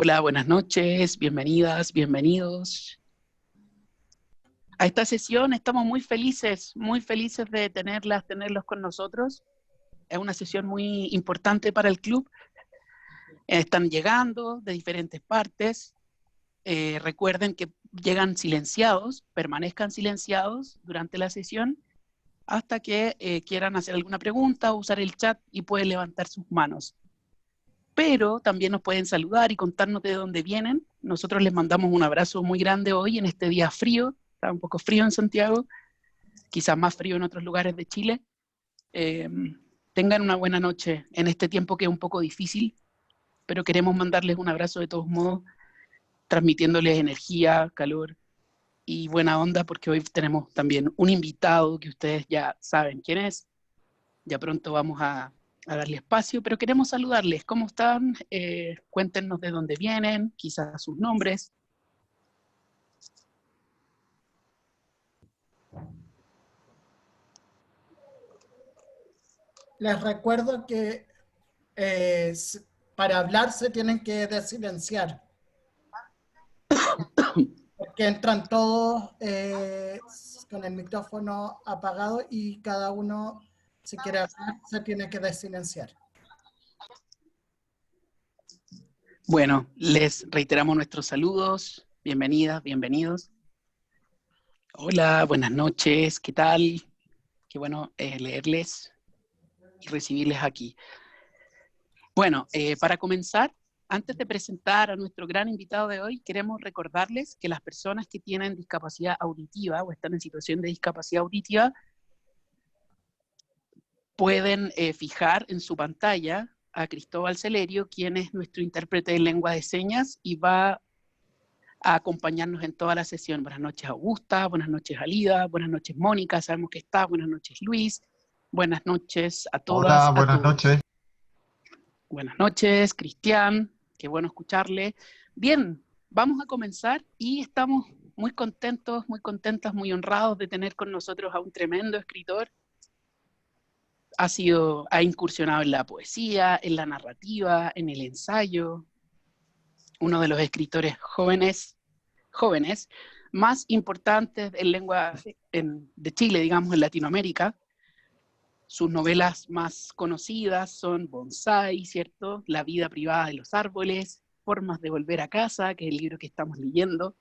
Hola, buenas noches, bienvenidas, bienvenidos a esta sesión. Estamos muy felices de tenerlos con nosotros. Es una sesión muy importante para el club. Están llegando de diferentes partes. Recuerden que llegan silenciados, permanezcan silenciados durante la sesión hasta que quieran hacer alguna pregunta o usar el chat y pueden levantar sus manos. Pero también nos pueden saludar y contarnos de dónde vienen. Nosotros les mandamos un abrazo muy grande hoy en este día frío. Está un poco frío en Santiago, quizás más frío en otros lugares de Chile. Tengan una buena noche en este tiempo que es un poco difícil, pero queremos mandarles un abrazo de todos modos, transmitiéndoles energía, calor y buena onda, porque hoy tenemos también un invitado que ustedes ya saben quién es. Ya pronto vamos a darle espacio, pero queremos saludarles. ¿Cómo están? Cuéntenos de dónde vienen, quizás sus nombres. Les recuerdo que para hablar se tienen que desilenciar, porque entran todos con el micrófono apagado y cada uno, si quiere hablar, se tiene que desilenciar. Bueno, les reiteramos nuestros saludos. Bienvenidas, bienvenidos. Hola, buenas noches, ¿qué tal? Qué bueno leerles y recibirles aquí. Bueno, para comenzar, antes de presentar a nuestro gran invitado de hoy, queremos recordarles que las personas que tienen discapacidad auditiva o están en situación de discapacidad auditiva pueden fijar en su pantalla a Cristóbal Celerio, quien es nuestro intérprete de lengua de señas y va a acompañarnos en toda la sesión. Buenas noches, Augusta, buenas noches, Alida, buenas noches, Mónica, sabemos que está, buenas noches, Luis, buenas noches a todas, Hola, a buenas todos. noches. Buenas noches, Cristian, qué bueno escucharle. Bien, vamos a comenzar y estamos muy contentos, muy contentas, muy honrados de tener con nosotros a un tremendo escritor. Ha incursionado en la poesía, en la narrativa, en el ensayo, uno de los escritores jóvenes más importantes en lengua de Chile, digamos, en Latinoamérica. Sus novelas más conocidas son Bonsai, ¿cierto? La vida privada de los árboles, Formas de volver a casa, que es el libro que estamos leyendo.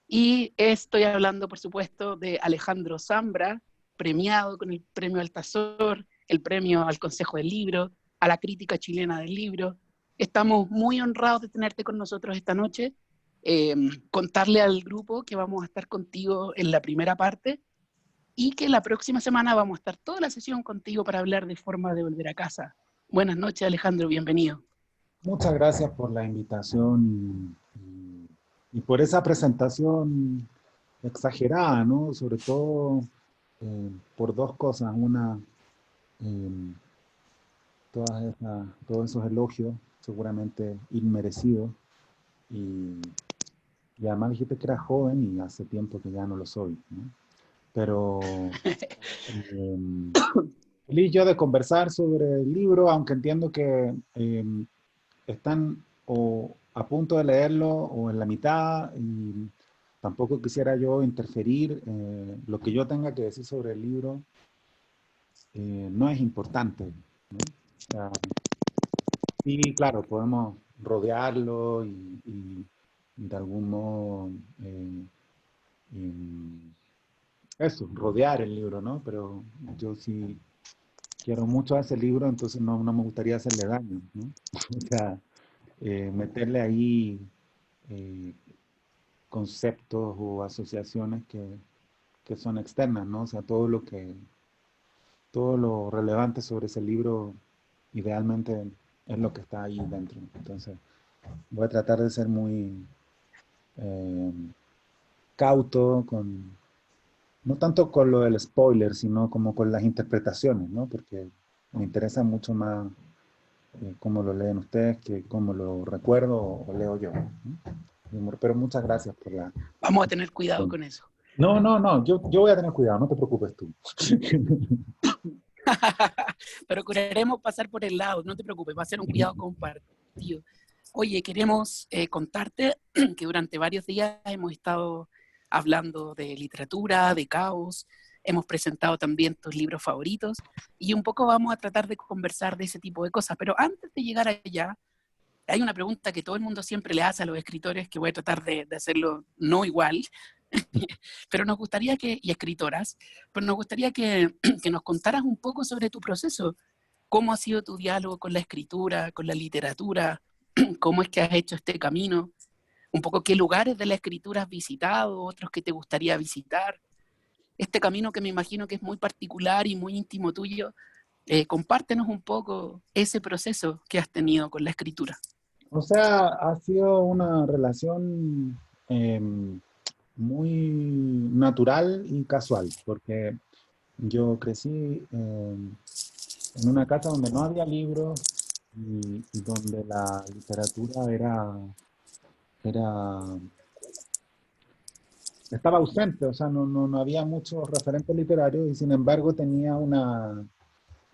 Y estoy hablando, por supuesto, de Alejandro Zambra, premiado con el premio Altazor, el premio al Consejo del Libro, a la crítica chilena del libro. Estamos muy honrados de tenerte con nosotros esta noche. Contarle al grupo que vamos a estar contigo en la primera parte y que la próxima semana vamos a estar toda la sesión contigo para hablar de Forma de volver a casa. Buenas noches, Alejandro, bienvenido. Muchas gracias por la invitación y por esa presentación exagerada, ¿no? Sobre todo por dos cosas. Una, eh, todos esos elogios, seguramente inmerecidos, y, y además dijiste que era joven y hace tiempo que ya no lo soy, ¿no? Pero feliz yo de conversar sobre el libro, aunque entiendo que están o a punto de leerlo o en la mitad, y tampoco quisiera yo interferir. Lo que yo tenga que decir sobre el libro no es importante, ¿no? O sea, sí, claro, podemos rodearlo y de algún modo eso, rodear el libro, ¿no? Pero yo sí quiero mucho a ese libro, entonces no me gustaría hacerle daño, ¿no? O sea, meterle ahí eh, conceptos o asociaciones que son externas, ¿no? O sea, todo lo relevante sobre ese libro idealmente es lo que está ahí dentro. Entonces, voy a tratar de ser muy eh, cauto no tanto con lo del spoiler, sino como con las interpretaciones, ¿no? Porque me interesa mucho más cómo lo leen ustedes que cómo lo recuerdo o leo yo, ¿no? Pero muchas gracias por la... Vamos a tener cuidado con eso. No, yo voy a tener cuidado, no te preocupes tú. Procuraremos pasar por el lado, no te preocupes, va a ser un cuidado compartido. Oye, queremos contarte que durante varios días hemos estado hablando de literatura, de caos, hemos presentado también tus libros favoritos y un poco vamos a tratar de conversar de ese tipo de cosas. Pero antes de llegar allá, hay una pregunta que todo el mundo siempre le hace a los escritores, que voy a tratar de hacerlo no igual, pero nos gustaría que, y escritoras, pero nos gustaría que nos contaras un poco sobre tu proceso. ¿Cómo ha sido tu diálogo con la escritura, con la literatura? ¿Cómo es que has hecho este camino? Un poco qué lugares de la escritura has visitado, otros que te gustaría visitar. Este camino que me imagino que es muy particular y muy íntimo tuyo, compártenos un poco ese proceso que has tenido con la escritura. O sea, ha sido una relación muy natural y casual, porque yo crecí en una casa donde no había libros y donde la literatura era, estaba ausente, o sea, no había muchos referentes literarios y sin embargo tenía una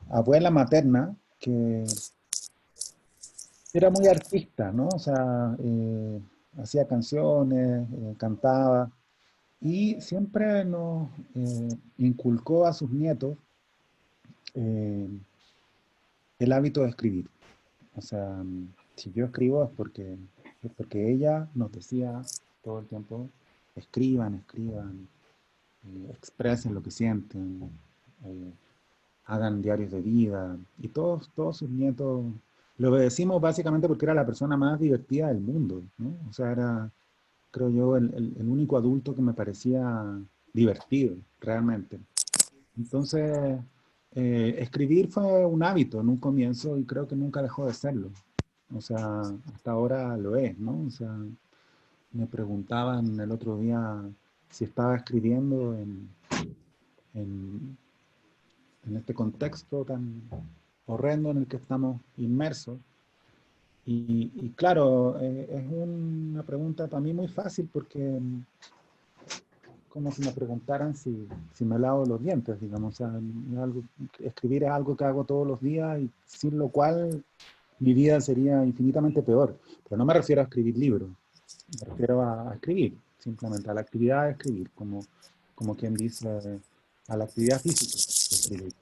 abuela materna que era muy artista, ¿no? O sea, hacía canciones, cantaba y siempre nos inculcó a sus nietos eh, el hábito de escribir. O sea, si yo escribo es porque ella nos decía todo el tiempo, escriban, escriban, expresen lo que sienten, eh, hagan diarios de vida. Y todos sus nietos, le obedecimos básicamente porque era la persona más divertida del mundo, ¿no? O sea, era, creo yo, el único adulto que me parecía divertido, realmente. Entonces, escribir fue un hábito en un comienzo y creo que nunca dejó de serlo. O sea, hasta ahora lo es, ¿no? O sea, me preguntaban el otro día si estaba escribiendo en, en este contexto tan horrendo en el que estamos inmersos. Y claro, es una pregunta para mí muy fácil porque como si me preguntaran si me lavo los dientes, digamos. O sea, escribir es algo que hago todos los días y sin lo cual mi vida sería infinitamente peor. Pero no me refiero a escribir libros, me refiero a escribir, simplemente a la actividad de escribir, como quien dice, a la actividad física de escribir.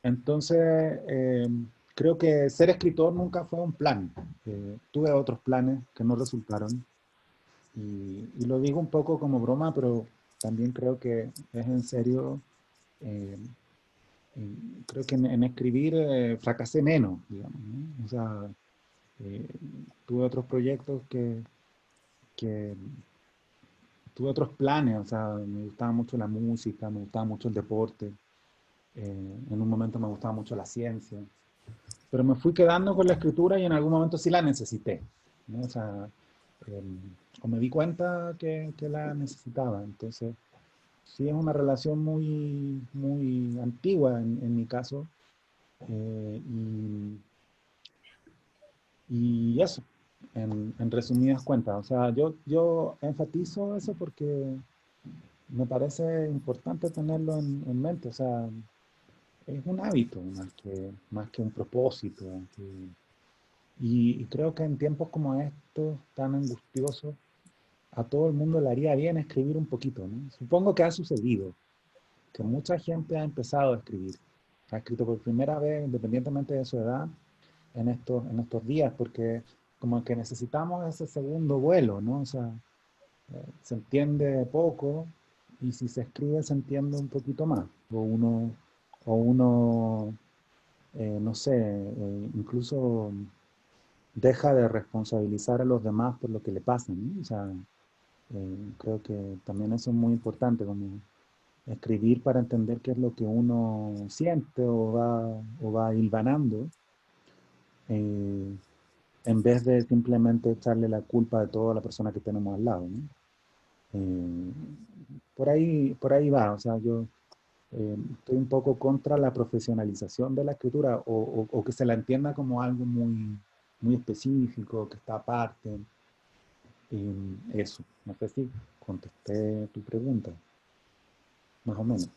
Entonces, creo que ser escritor nunca fue un plan. Tuve otros planes que no resultaron. Y lo digo un poco como broma, pero también creo que es en serio. eh, Creo que en escribir fracasé menos, digamos, ¿no? O sea, eh, tuve otros proyectos que tuve otros planes, o sea, me gustaba mucho la música, me gustaba mucho el deporte, en un momento me gustaba mucho la ciencia, pero me fui quedando con la escritura y en algún momento sí la necesité, ¿no? O sea, eh, o me di cuenta que la necesitaba, entonces sí es una relación muy antigua en mi caso, eh, y, y eso, en resumidas cuentas, o sea, yo enfatizo eso porque me parece importante tenerlo en mente, o sea, es un hábito más que un propósito. Y creo que en tiempos como estos, tan angustiosos, a todo el mundo le haría bien escribir un poquito, ¿no? Supongo que ha sucedido, que mucha gente ha empezado a escribir, ha escrito por primera vez, independientemente de su edad, en estos días, porque como que necesitamos ese segundo vuelo, ¿no? O sea, se entiende poco y si se escribe se entiende un poquito más. O uno no sé, incluso deja de responsabilizar a los demás por lo que le pasa, ¿no? O sea, creo que también eso es muy importante, como escribir para entender qué es lo que uno siente o va hilvanando, eh, en vez de simplemente echarle la culpa de todo a la persona que tenemos al lado, ¿no? Eh, por ahí va, o sea, yo estoy un poco contra la profesionalización de la escritura o que se la entienda como algo muy específico, que está aparte. Eso, no sé si contesté tu pregunta, más o menos.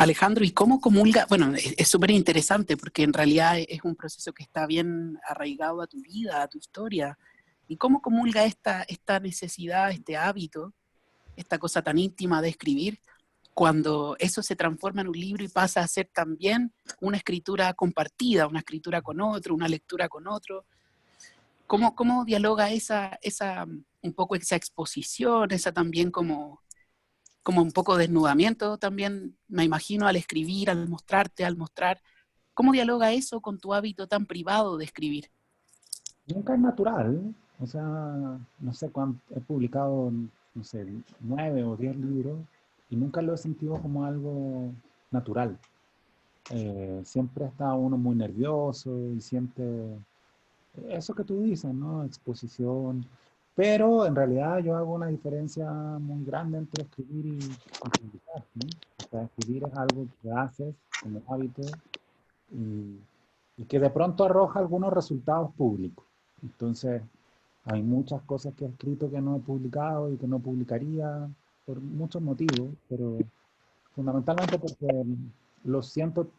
Alejandro, ¿y cómo comulga? Bueno, es súper interesante porque en realidad es un proceso que está bien arraigado a tu vida, a tu historia. ¿Y cómo comulga esta necesidad, este hábito, esta cosa tan íntima de escribir, cuando eso se transforma en un libro y pasa a ser también una escritura compartida, una escritura con otro, una lectura con otro? ¿Cómo dialoga un poco esa exposición, esa también como un poco desnudamiento también, me imagino, al escribir, al mostrarte, al mostrar? ¿Cómo dialoga eso con tu hábito tan privado de escribir? Nunca es natural, o sea, no sé cuánto, he publicado, no sé, 9 o 10 libros y nunca lo he sentido como algo natural. Siempre está uno muy nervioso y siente eso que tú dices, ¿no? Exposición. Pero en realidad yo hago una diferencia muy grande entre escribir y publicar, ¿no? O sea, escribir es algo que haces como hábito y, y que de pronto arroja algunos resultados públicos. Entonces, hay muchas cosas que he escrito que no he publicado y que no publicaría por muchos motivos, pero fundamentalmente porque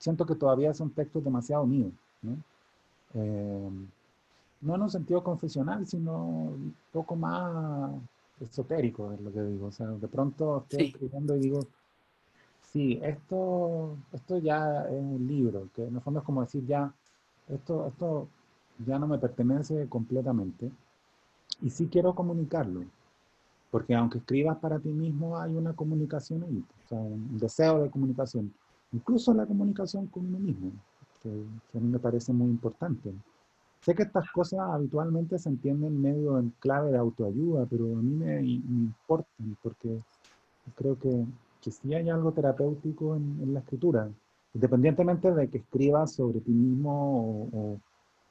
siento que todavía son textos demasiado míos, ¿no? Eh, no en un sentido confesional, sino un poco más esotérico, es lo que digo. O sea, de pronto estoy Sí, escribiendo y digo, sí, esto ya es un libro, que en el fondo es como decir, ya, esto ya no me pertenece completamente, y sí quiero comunicarlo, porque aunque escribas para ti mismo, hay una comunicación ahí, o sea, un deseo de comunicación, incluso la comunicación con uno mismo, que a mí me parece muy importante. Sé que estas cosas habitualmente se entienden medio en clave de autoayuda, pero a mí me importan porque creo que sí hay algo terapéutico en la escritura, independientemente de que escribas sobre ti mismo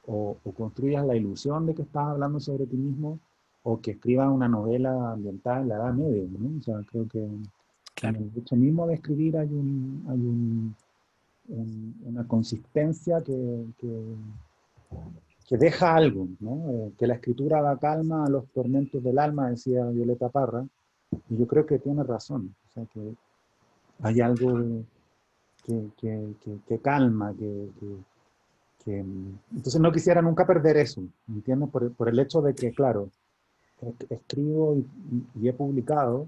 o construyas la ilusión de que estás hablando sobre ti mismo o que escribas una novela ambientada en la Edad Media, ¿no? O sea, creo que en claro. el hecho mismo de escribir una consistencia que deja algo, ¿no? Que la escritura da calma a los tormentos del alma, decía Violeta Parra, y yo creo que tiene razón, o sea, que hay algo que calma, entonces no quisiera nunca perder eso, ¿me entiendes? Por el hecho de que, claro, escribo y he publicado,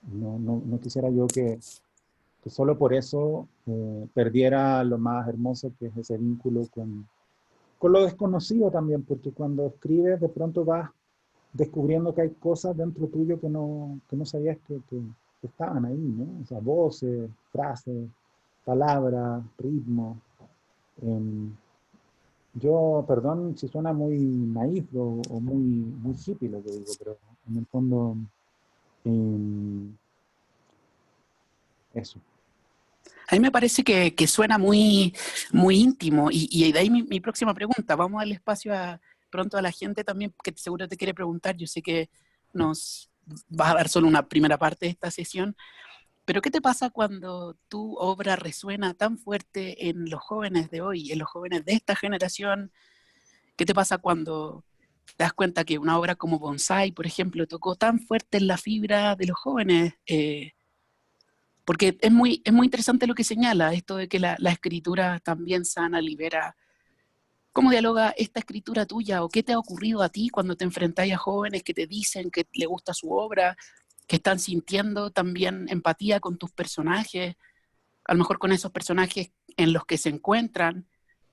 no quisiera yo que solo por eso perdiera lo más hermoso que es ese vínculo con lo desconocido también, porque cuando escribes de pronto vas descubriendo que hay cosas dentro tuyo que no sabías que estaban ahí, ¿no? O sea, voces, frases, palabras, ritmo. Eh, yo, perdón si suena muy naif o muy hippie lo que digo, pero en el fondo, eh, eso. A mí me parece que suena muy íntimo y de ahí mi próxima pregunta. Vamos a darle espacio pronto a la gente también que seguro te quiere preguntar. Yo sé que nos vas a dar solo una primera parte de esta sesión, pero ¿qué te pasa cuando tu obra resuena tan fuerte en los jóvenes de hoy, en los jóvenes de esta generación? ¿Qué te pasa cuando te das cuenta que una obra como Bonsai, por ejemplo, tocó tan fuerte en la fibra de los jóvenes? Porque es muy interesante lo que señala, esto de que la escritura también sana, libera. ¿Cómo dialoga esta escritura tuya o qué te ha ocurrido a ti cuando te enfrentáis a jóvenes que te dicen que le gusta su obra, que están sintiendo también empatía con tus personajes, a lo mejor con esos personajes en los que se encuentran?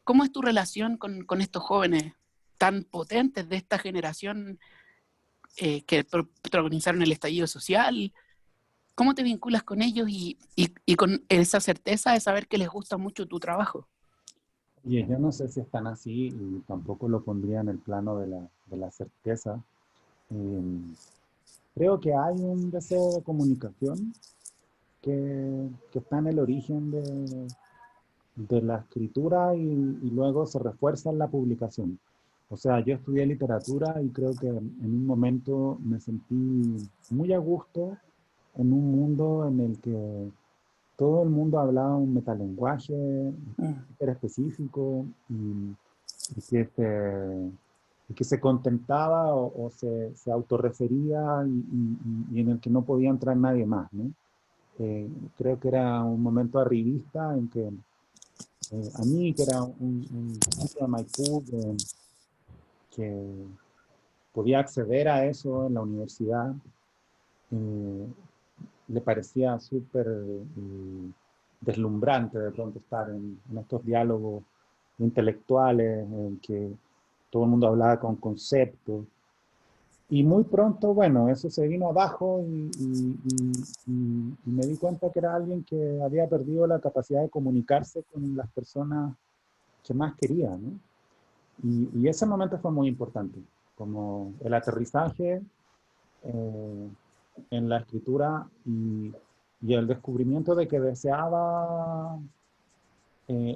¿Cómo es tu relación con estos jóvenes tan potentes de esta generación que protagonizaron el estallido social? ¿Cómo te vinculas con ellos y con esa certeza de saber que les gusta mucho tu trabajo? Y yo no sé si están así y tampoco lo pondría en el plano de la certeza. Eh, Creo que hay un deseo de comunicación que está en el origen de la escritura y luego se refuerza en la publicación. O sea, yo estudié literatura y creo que en un momento me sentí muy a gusto en un mundo en el que todo el mundo hablaba un metalenguaje Mm, súper específico y que se contentaba o se autorrefería y en el que no podía entrar nadie más, ¿no? creo que era un momento arribista en que a mí, que era un chico de Maipú, que podía acceder a eso en la universidad, eh, le parecía súper deslumbrante de pronto estar en estos diálogos intelectuales en que todo el mundo hablaba con conceptos. Y muy pronto, bueno, eso se vino abajo y me di cuenta que era alguien que había perdido la capacidad de comunicarse con las personas que más quería, ¿no? Y ese momento fue muy importante, como el aterrizaje en la escritura y el descubrimiento de que deseaba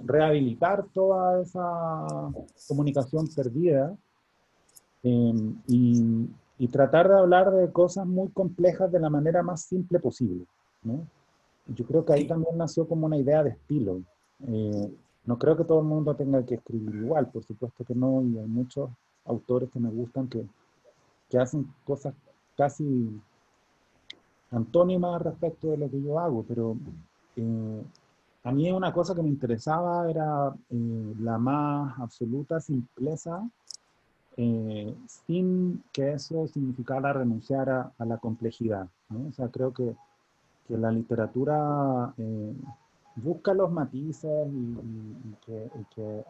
rehabilitar toda esa comunicación perdida y tratar de hablar de cosas muy complejas de la manera más simple posible, ¿no? Yo creo que ahí también nació como una idea de estilo. No creo que todo el mundo tenga que escribir igual, por supuesto que no, y hay muchos autores que me gustan que hacen cosas casi antónimas respecto de lo que yo hago, pero a mí una cosa que me interesaba era la más absoluta simpleza, sin que eso significara renunciar a la complejidad, ¿no? O sea, creo que la literatura busca los matices y que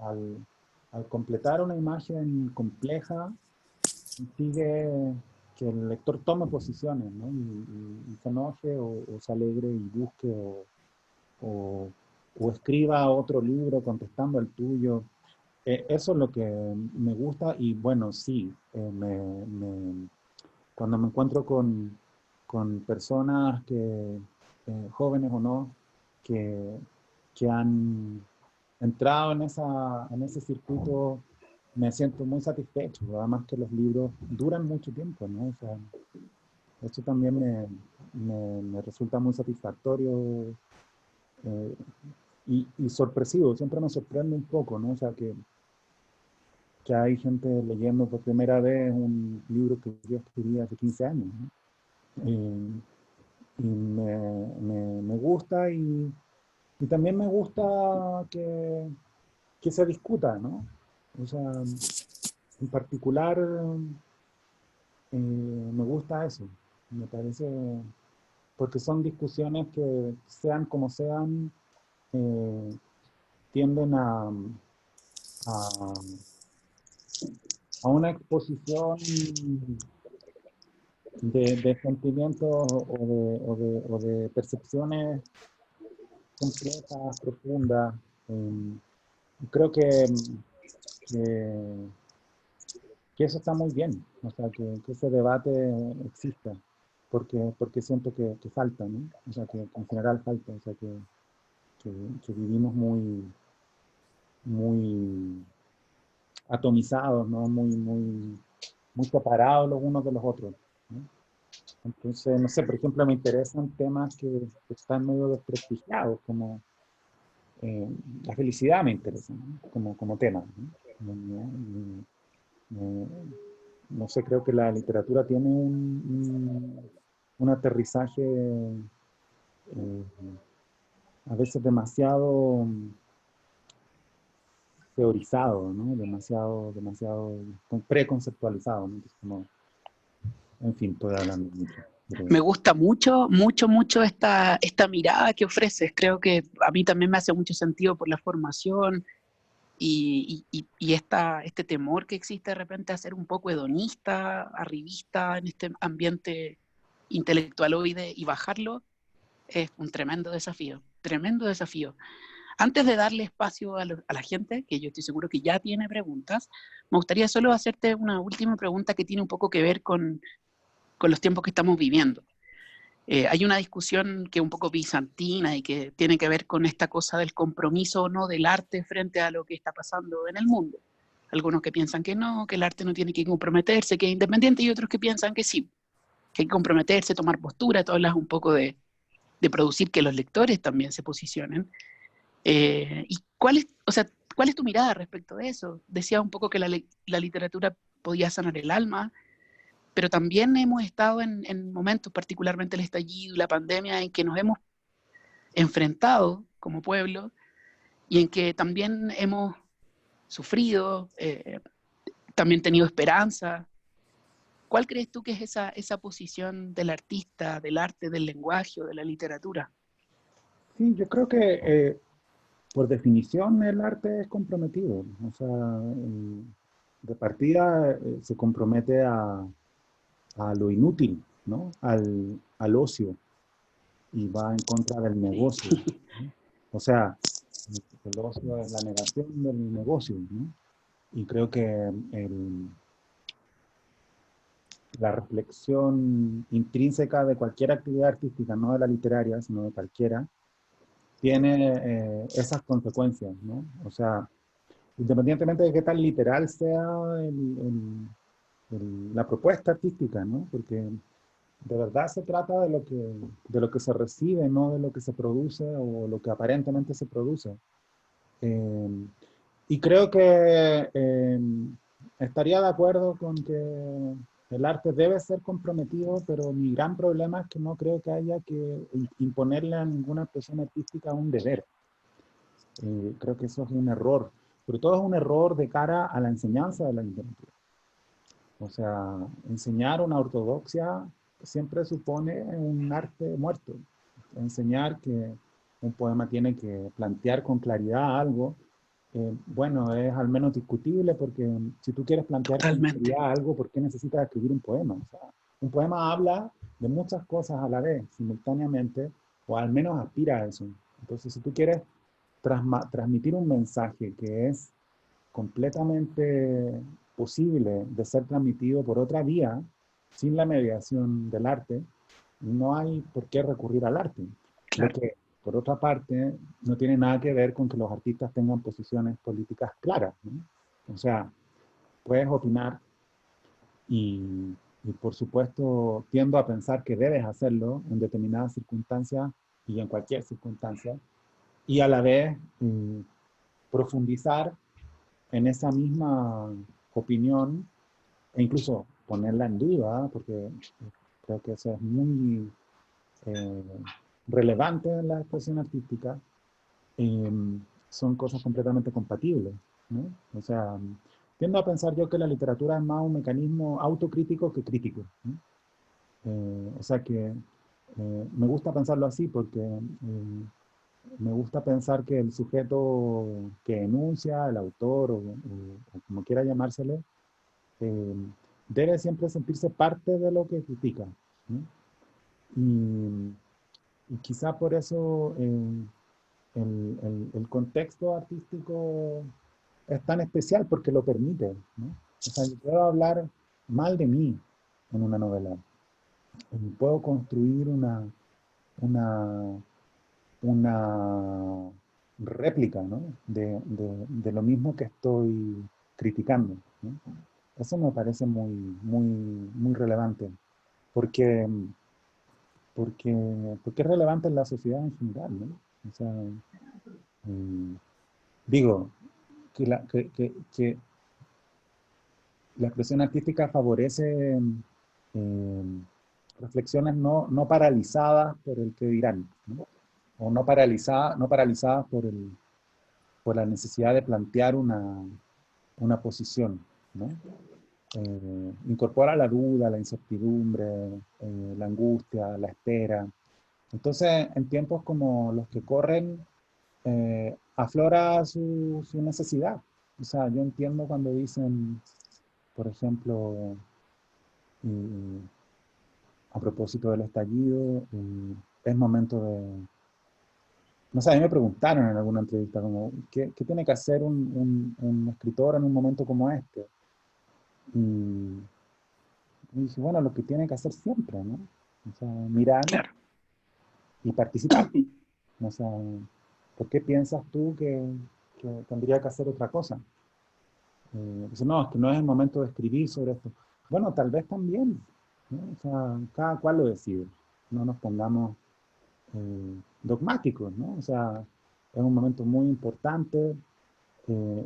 al completar una imagen compleja sigue que el lector tome posiciones, ¿no? Y se enoje o se alegre y busque o, o escriba otro libro contestando al tuyo. Eso es lo que me gusta y bueno, sí, cuando me encuentro con personas que, jóvenes o no, que, que han entrado en ese circuito, me siento muy satisfecho. Además que los libros duran mucho tiempo, ¿no? O sea, eso también me resulta muy satisfactorio y sorpresivo. Siempre me sorprende un poco, ¿no? O sea, que hay gente leyendo por primera vez un libro que yo escribí hace 15 años, ¿no? Y me gusta y también me gusta que se discuta, ¿no? O sea, en particular me gusta eso, me parece, porque son discusiones que sean como sean, eh, tienden a, a una exposición de sentimientos o de percepciones complejas, profundas. Creo que, que eso está muy bien, o sea, que ese debate exista, porque siento que falta, ¿no? O sea, que en general falta, o sea, que vivimos muy atomizados, ¿no? Muy separados los unos de los otros, ¿no? Entonces, no sé, por ejemplo, me interesan temas que están medio desprestigiados, como la felicidad me interesa, ¿no? Como tema, ¿no? No sé, creo que la literatura tiene un aterrizaje a veces demasiado teorizado, ¿no? Demasiado preconceptualizado, ¿no? Entonces, como, en fin, estoy hablando mucho. Pero... Me gusta mucho, mucho, mucho esta mirada que ofreces. Creo que a mí también me hace mucho sentido por la formación y este temor que existe de repente a ser un poco hedonista, arribista en este ambiente intelectualoide y bajarlo es un tremendo desafío, tremendo desafío. Antes de darle espacio a la gente, que yo estoy seguro que ya tiene preguntas, me gustaría solo hacerte una última pregunta que tiene un poco que ver con los tiempos que estamos viviendo. Hay una discusión que es un poco bizantina y que tiene que ver con esta cosa del compromiso o no del arte frente a lo que está pasando en el mundo. Algunos que piensan que no, que el arte no tiene que comprometerse, que es independiente, y otros que piensan que sí, que hay que comprometerse, tomar postura. Tú hablas un poco de producir que los lectores también se posicionen. ¿Y cuál es tu mirada respecto de eso? Decía un poco que la literatura podía sanar el alma, pero también hemos estado en momentos, particularmente el estallido y la pandemia, en que nos hemos enfrentado como pueblo y en que también hemos sufrido, también tenido esperanza. ¿Cuál crees tú que es esa posición del artista, del arte, del lenguaje o de la literatura? Sí, yo creo que por definición el arte es comprometido. O sea, de partida se compromete a lo inútil, ¿no? Al ocio y va en contra del negocio, ¿no? O sea, el ocio es la negación del negocio, ¿no? Y creo que la reflexión intrínseca de cualquier actividad artística, no de la literaria, sino de cualquiera, tiene esas consecuencias, ¿no? O sea, independientemente de qué tan literal sea la propuesta artística, ¿no? Porque de verdad se trata de lo que se recibe, no de lo que se produce o lo que aparentemente se produce. Eh, y creo que estaría de acuerdo con que el arte debe ser comprometido, pero mi gran problema es que no creo que haya que imponerle a ninguna expresión artística un deber. Creo que eso es un error, pero todo es un error de cara a la enseñanza de la literatura. O sea, enseñar una ortodoxia siempre supone un arte muerto. Enseñar que un poema tiene que plantear con claridad algo, bueno, es al menos discutible porque si tú quieres plantear con Totalmente. claridad algo, ¿por qué necesitas escribir un poema? O sea, un poema habla de muchas cosas a la vez, simultáneamente, o al menos aspira a eso. Entonces, si tú quieres transmitir un mensaje que es completamente posible de ser transmitido por otra vía, sin la mediación del arte, no hay por qué recurrir al arte. Lo Claro. que, por otra parte, no tiene nada que ver con que los artistas tengan posiciones políticas claras, ¿no? O sea, puedes opinar y, por supuesto, tiendo a pensar que debes hacerlo en determinadas circunstancias y en cualquier circunstancia, y a la vez profundizar en esa misma opinión e incluso ponerla en duda, porque creo que eso es muy eh, relevante en la expresión artística, eh, son cosas completamente compatibles, ¿no? O sea, tiendo a pensar yo que la literatura es más un mecanismo autocrítico que crítico, ¿no? O sea que me gusta pensarlo así porque me gusta pensar que el sujeto que enuncia, el autor o como quiera llamársele, eh, debe siempre sentirse parte de lo que critica, ¿no? Y quizá por eso el contexto artístico es tan especial porque lo permite, ¿no? O sea, yo puedo hablar mal de mí en una novela. Puedo construir una, una réplica, ¿no? De lo mismo que estoy criticando, ¿no? Eso me parece muy, muy, muy relevante, porque, porque es relevante en la sociedad en general, ¿no? O sea, digo, que la expresión artística favorece eh, reflexiones no paralizadas por el que dirán, ¿no? O no paralizadas por la necesidad de plantear una posición, ¿no? Incorpora la duda, la incertidumbre, la angustia, la espera. Entonces, en tiempos como los que corren, aflora su necesidad. O sea, yo entiendo cuando dicen, por ejemplo, eh, a propósito del estallido, es momento de... No sé, a mí me preguntaron en alguna entrevista, como, ¿qué tiene que hacer un escritor en un momento como este? Y, y dije, bueno, lo que tiene que hacer siempre, ¿no? O sea, mirar Claro. y participar. O sea, ¿por qué piensas tú que tendría que hacer otra cosa? Dice, no, es que no es el momento de escribir sobre esto. Bueno, tal vez también, ¿no? O sea, cada cual lo decide. No nos pongamos dogmáticos, ¿no? O sea, es un momento muy importante,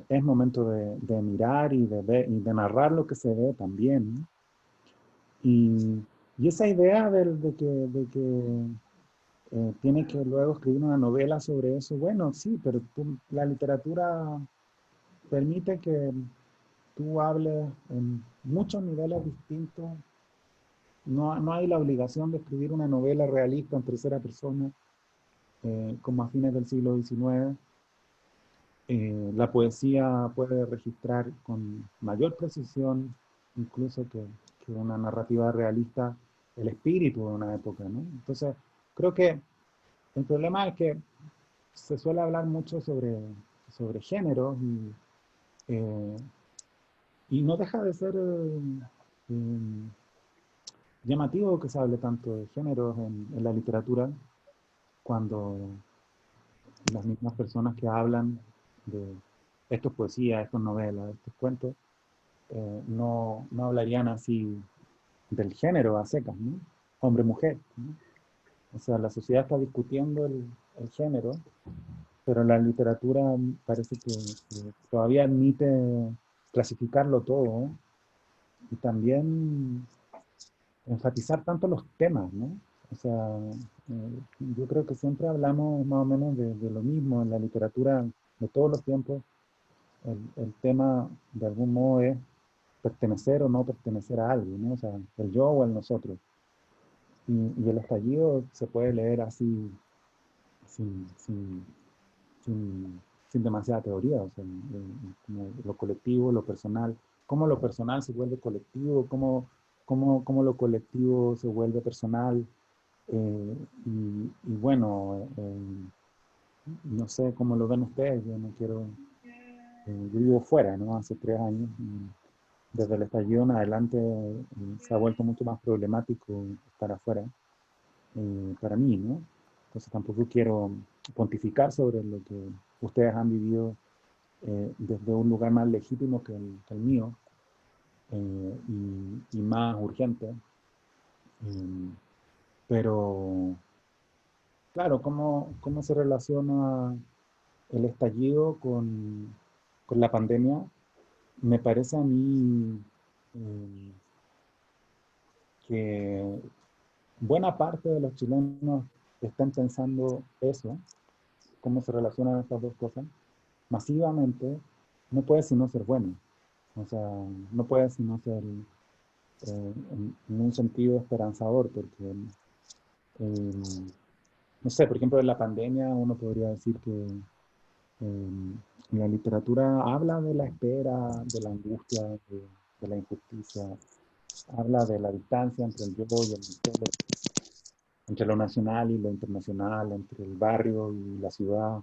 es momento de mirar y de ver, y de narrar lo que se ve también, ¿no? Y esa idea de que tiene que luego escribir una novela sobre eso. Bueno, sí, pero la literatura permite que tú hables en muchos niveles distintos. No hay la obligación de escribir una novela realista en tercera persona, como a fines del siglo XIX. La poesía puede registrar con mayor precisión, incluso que una narrativa realista, el espíritu de una época, ¿no? Entonces, creo que el problema es que se suele hablar mucho sobre género eh, y no deja de ser llamativo que se hable tanto de géneros en la literatura cuando las mismas personas que hablan de esto es poesía, esto es novela, esto es cuento, no hablarían así del género a secas, ¿no? Hombre-mujer, ¿no? O sea, la sociedad está discutiendo el género, pero la literatura parece que todavía admite clasificarlo todo y también enfatizar tanto los temas, ¿no? O sea, yo creo que siempre hablamos más o menos de lo mismo en la literatura de todos los tiempos. El tema, de algún modo, es pertenecer o no pertenecer a algo, ¿no? O sea, el yo o el nosotros. Y el estallido se puede leer así, sin, sin, sin demasiada teoría, o sea, como lo colectivo, lo personal, cómo lo personal se vuelve colectivo, cómo lo colectivo se vuelve personal, y bueno, no sé cómo lo ven ustedes, yo no quiero, yo vivo fuera, ¿no? Hace 3 años, y desde el estallido en adelante se ha vuelto mucho más problemático estar afuera, para mí, ¿no? Entonces tampoco quiero pontificar sobre lo que ustedes han vivido desde un lugar más legítimo que el mío, y más urgente. Eh, pero, claro, ¿cómo se relaciona el estallido con la pandemia? Me parece a mí eh, que buena parte de los chilenos están pensando eso, cómo se relacionan estas dos cosas, masivamente, no puede sino ser bueno. O sea, no puede sino ser en un sentido esperanzador, porque, eh, no sé, por ejemplo, en la pandemia uno podría decir que la literatura habla de la espera, de la angustia, de la injusticia, habla de la distancia entre el yo y el nosotros, entre lo nacional y lo internacional, entre el barrio y la ciudad,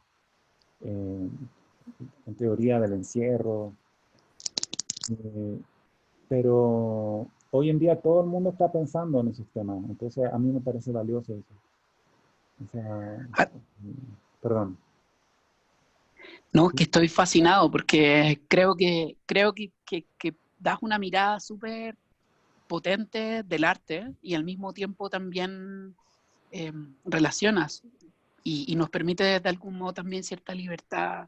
eh, en teoría del encierro, eh, pero hoy en día todo el mundo está pensando en esos temas, entonces a mí me parece valioso eso. O sea, Ah, perdón. no, es que estoy fascinado porque creo que das una mirada súper potente del arte y al mismo tiempo también relacionas y nos permite de algún modo también cierta libertad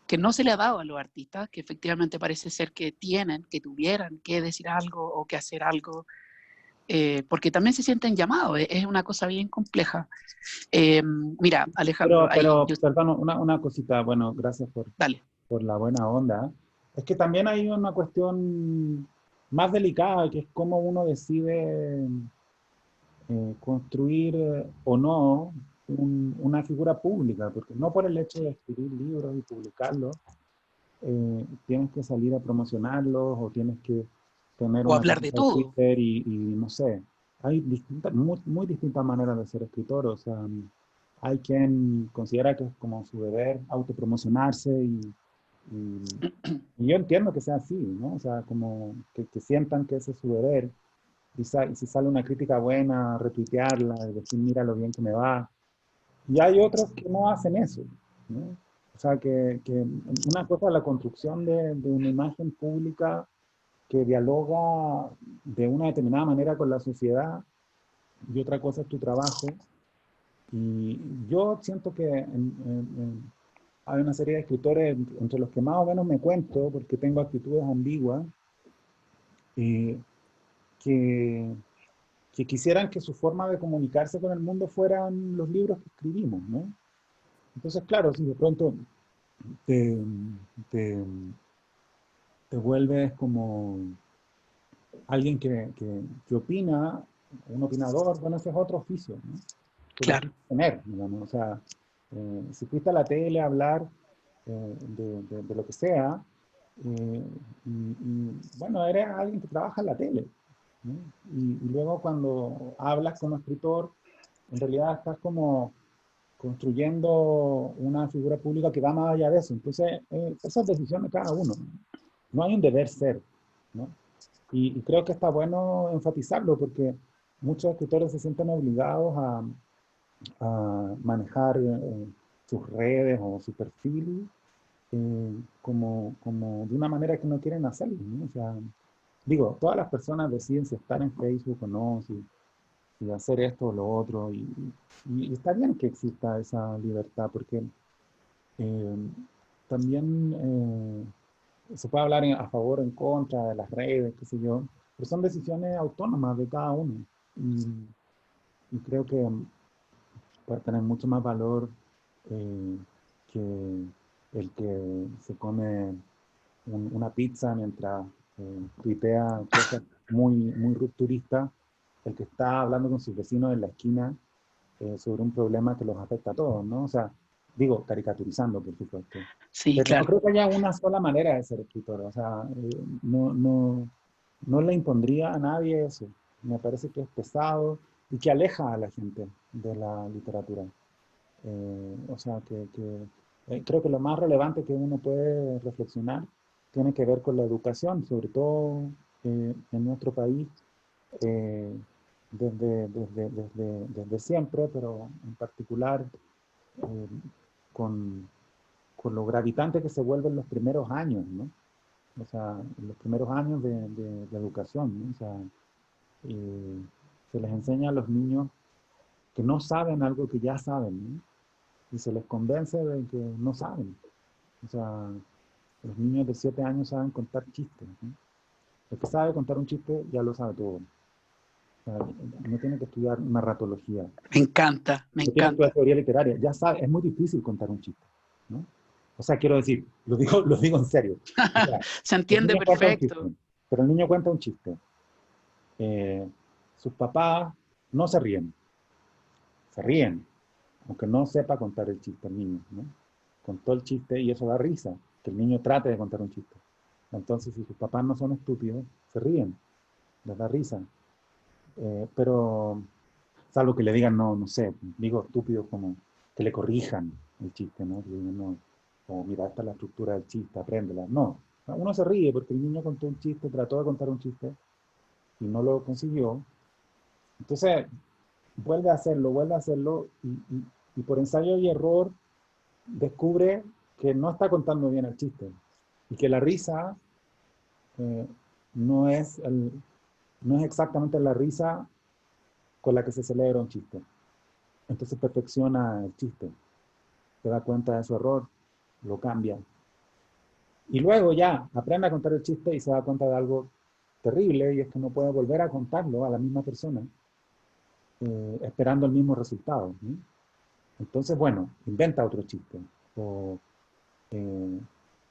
que no se le ha dado a los artistas, que efectivamente parece ser que tienen, que tuvieran que decir algo o que hacer algo, porque también se sienten llamados, es una cosa bien compleja. Mira, Alejandro, ahí Pero perdón, una cosita, bueno, gracias dale. por la buena onda. Es que también hay una cuestión más delicada, que es cómo uno decide construir o no una figura pública, porque no por el hecho de escribir libros y publicarlos, tienes que salir a promocionarlos o tienes que tener O una hablar de cuenta de todo. Twitter y no sé. Hay muy distintas maneras de ser escritor, o sea, hay quien considera que es como su deber autopromocionarse y yo entiendo que sea así, ¿no? O sea, como que sientan que ese es su deber y si sale una crítica buena, retuitearla y decir, mira lo bien que me va. Y hay otros que no hacen eso, ¿no? O sea, que una cosa es la construcción de una imagen pública que dialoga de una determinada manera con la sociedad y otra cosa es tu trabajo. Y yo siento que hay una serie de escritores entre los que más o menos me cuento, porque tengo actitudes ambiguas, eh, que, que quisieran que su forma de comunicarse con el mundo fueran los libros que escribimos, ¿no? Entonces, claro, si de pronto te, te, te vuelves como alguien que opina, un opinador, bueno, ese es otro oficio, ¿no? Que lo Claro, puedes tener, digamos, o sea, si fuiste a la tele a hablar de lo que sea, bueno, eres alguien que trabaja en la tele, ¿no? Y luego cuando hablas como escritor, en realidad estás como construyendo una figura pública que va más allá de eso. Entonces, esa es decisión de cada uno. No hay un deber ser, ¿no? Y creo que está bueno enfatizarlo porque muchos escritores se sienten obligados a manejar sus redes o su perfil como de una manera que no quieren hacerlo, ¿no? O sea, digo, todas las personas deciden si estar en Facebook o no, si hacer esto o lo otro, y está bien que exista esa libertad, porque eh, también se puede hablar a favor o en contra de las redes, qué sé yo, pero son decisiones autónomas de cada uno. Y, y creo que puede tener mucho más valor eh, que el que se come una pizza mientras tuitea cosas muy rupturistas, el que está hablando con sus vecinos en la esquina sobre un problema que los afecta a todos, ¿no? O sea, digo, caricaturizando, por supuesto. sí, Pero no claro. creo que haya una sola manera de ser escritor, o sea, no le impondría a nadie eso. Me parece que es pesado y que aleja a la gente de la literatura. O sea, creo que lo más relevante que uno puede reflexionar tiene que ver con la educación, sobre todo en nuestro país, eh, desde siempre, pero en particular eh, con, con lo gravitante que se vuelven los primeros años, ¿no? O sea, los primeros años de educación, ¿no? O sea, eh, se les enseña a los niños que no saben algo que ya saben, ¿no? Y se les convence de que no saben. O sea, los niños de 7 años saben contar chistes, ¿no? El que sabe contar un chiste ya lo sabe todo. O sea, no tiene que estudiar narratología, Me encanta, me no tiene que estudiar encanta. teoría literaria, ya sabe, es muy difícil contar un chiste, ¿no? O sea, quiero decir, lo digo en serio. O sea, Se el entiende niño cuenta un chiste, perfecto. pero el niño cuenta un chiste. Eh, sus papás no se ríen, aunque no sepa contar el chiste el niño, ¿no? Contó el chiste y eso da risa, que el niño trate de contar un chiste. Entonces, si sus papás no son estúpidos, se ríen, les da risa. Pero, salvo que le digan, no, no sé, digo estúpido como que le corrijan el chiste, ¿no? Que digan, no, como, mira, esta es la estructura del chiste, apréndela. No, uno se ríe porque el niño contó un chiste, trató de contar un chiste y no lo consiguió. Entonces, vuelve a hacerlo y por ensayo y error descubre que no está contando bien el chiste y que la risa eh, no, es no es exactamente la risa con la que se celebra un chiste. Entonces perfecciona el chiste, se da cuenta de su error, lo cambia. Y luego ya aprende a contar el chiste y se da cuenta de algo terrible y es que no puede volver a contarlo a la misma persona esperando el mismo resultado, ¿no? Entonces, bueno, inventa otro chiste o eh,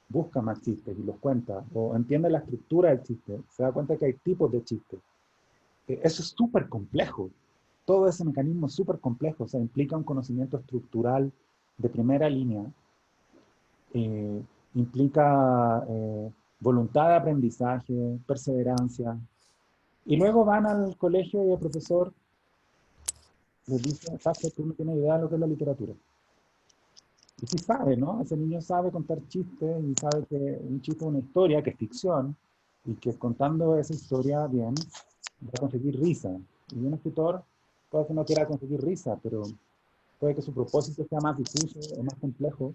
busca más chistes y los cuenta, o entiende la estructura del chiste, se da cuenta que hay tipos de chistes. Eso es súper complejo. Todo ese mecanismo es súper complejo, o sea, implica un conocimiento estructural de primera línea, eh, implica voluntad de aprendizaje, perseverancia, y luego van al colegio y el profesor les dice, Sacha, tú no tienes idea de lo que es la literatura. Y sí sabe, ¿no? Ese niño sabe contar chistes y sabe que un chiste es una historia, que es ficción, y que contando esa historia bien va a conseguir risa. Y un escritor puede que no quiera conseguir risa, pero puede que su propósito sea más difuso o más complejo,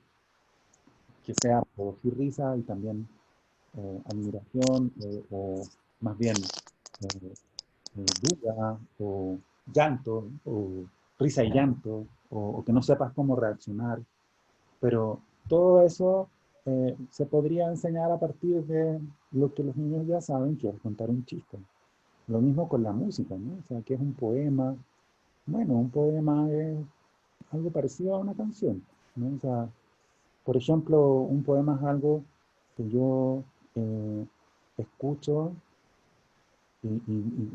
que sea producir risa y también admiración o más bien duda o llanto o risa y llanto o que no sepas cómo reaccionar. Pero todo eso se podría enseñar a partir de lo que los niños ya saben, que es contar un chiste. lo mismo con la música, ¿no? O sea, ¿qué es un poema? Bueno, un poema es algo parecido a una canción, ¿no? O sea, por ejemplo, un poema es algo que yo escucho y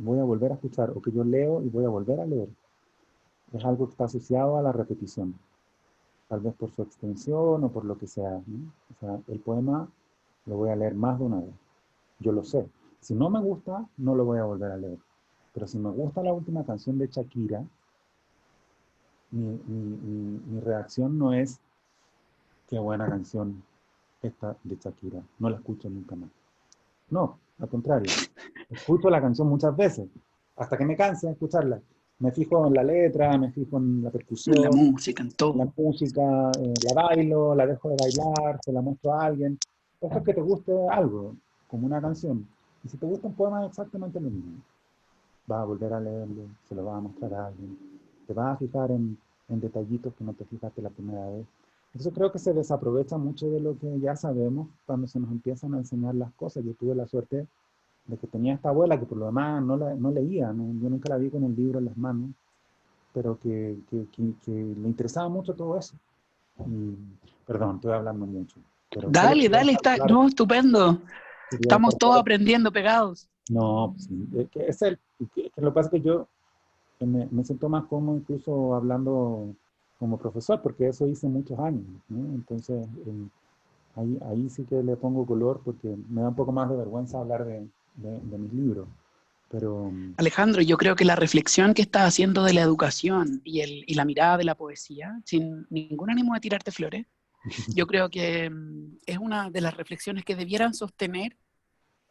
voy a volver a escuchar, o que yo leo y voy a volver a leer. Es algo que está asociado a la repetición, tal vez por su extensión o por lo que sea, ¿no? O sea, el poema lo voy a leer más de una vez, yo lo sé. Si no me gusta, no lo voy a volver a leer. Pero si me gusta la última canción de Shakira, mi reacción no es qué buena canción esta de Shakira, no la escucho nunca más. No, al contrario, escucho la canción muchas veces, hasta que me canse de escucharla. Me fijo en la letra, me fijo en la En la percusión, música, en en la todo. música, la bailo, la dejo de bailar, se la muestro a alguien. Eso es que te guste algo, como una canción. Y si te gusta un poema, es exactamente lo mismo. Vas a volver a leerlo, se lo vas a mostrar a alguien. Te vas a fijar en detallitos que no te fijaste la primera vez. Entonces creo que se desaprovecha mucho de lo que ya sabemos cuando se nos empiezan a enseñar las cosas. Yo tuve la suerte de que tenía esta abuela que por lo demás no leía, ¿no? Yo nunca la vi con el libro en las manos, pero que le interesaba mucho todo eso. Y, perdón, estoy hablando mucho, pero solo Dale, quería dale, dejar está, claro, no, estupendo. quería Estamos dejar todos claro. aprendiendo pegados. No, pues, sí, que es que lo que pasa es que yo me siento más cómodo incluso hablando como profesor, porque eso hice muchos años, ¿no? Entonces, ahí sí que le pongo color porque me da un poco más de vergüenza hablar de mis libros. Pero Alejandro, yo creo que la reflexión que estás haciendo de la educación y la mirada de la poesía, sin ningún ánimo de tirarte flores, yo creo que es una de las reflexiones que debieran sostener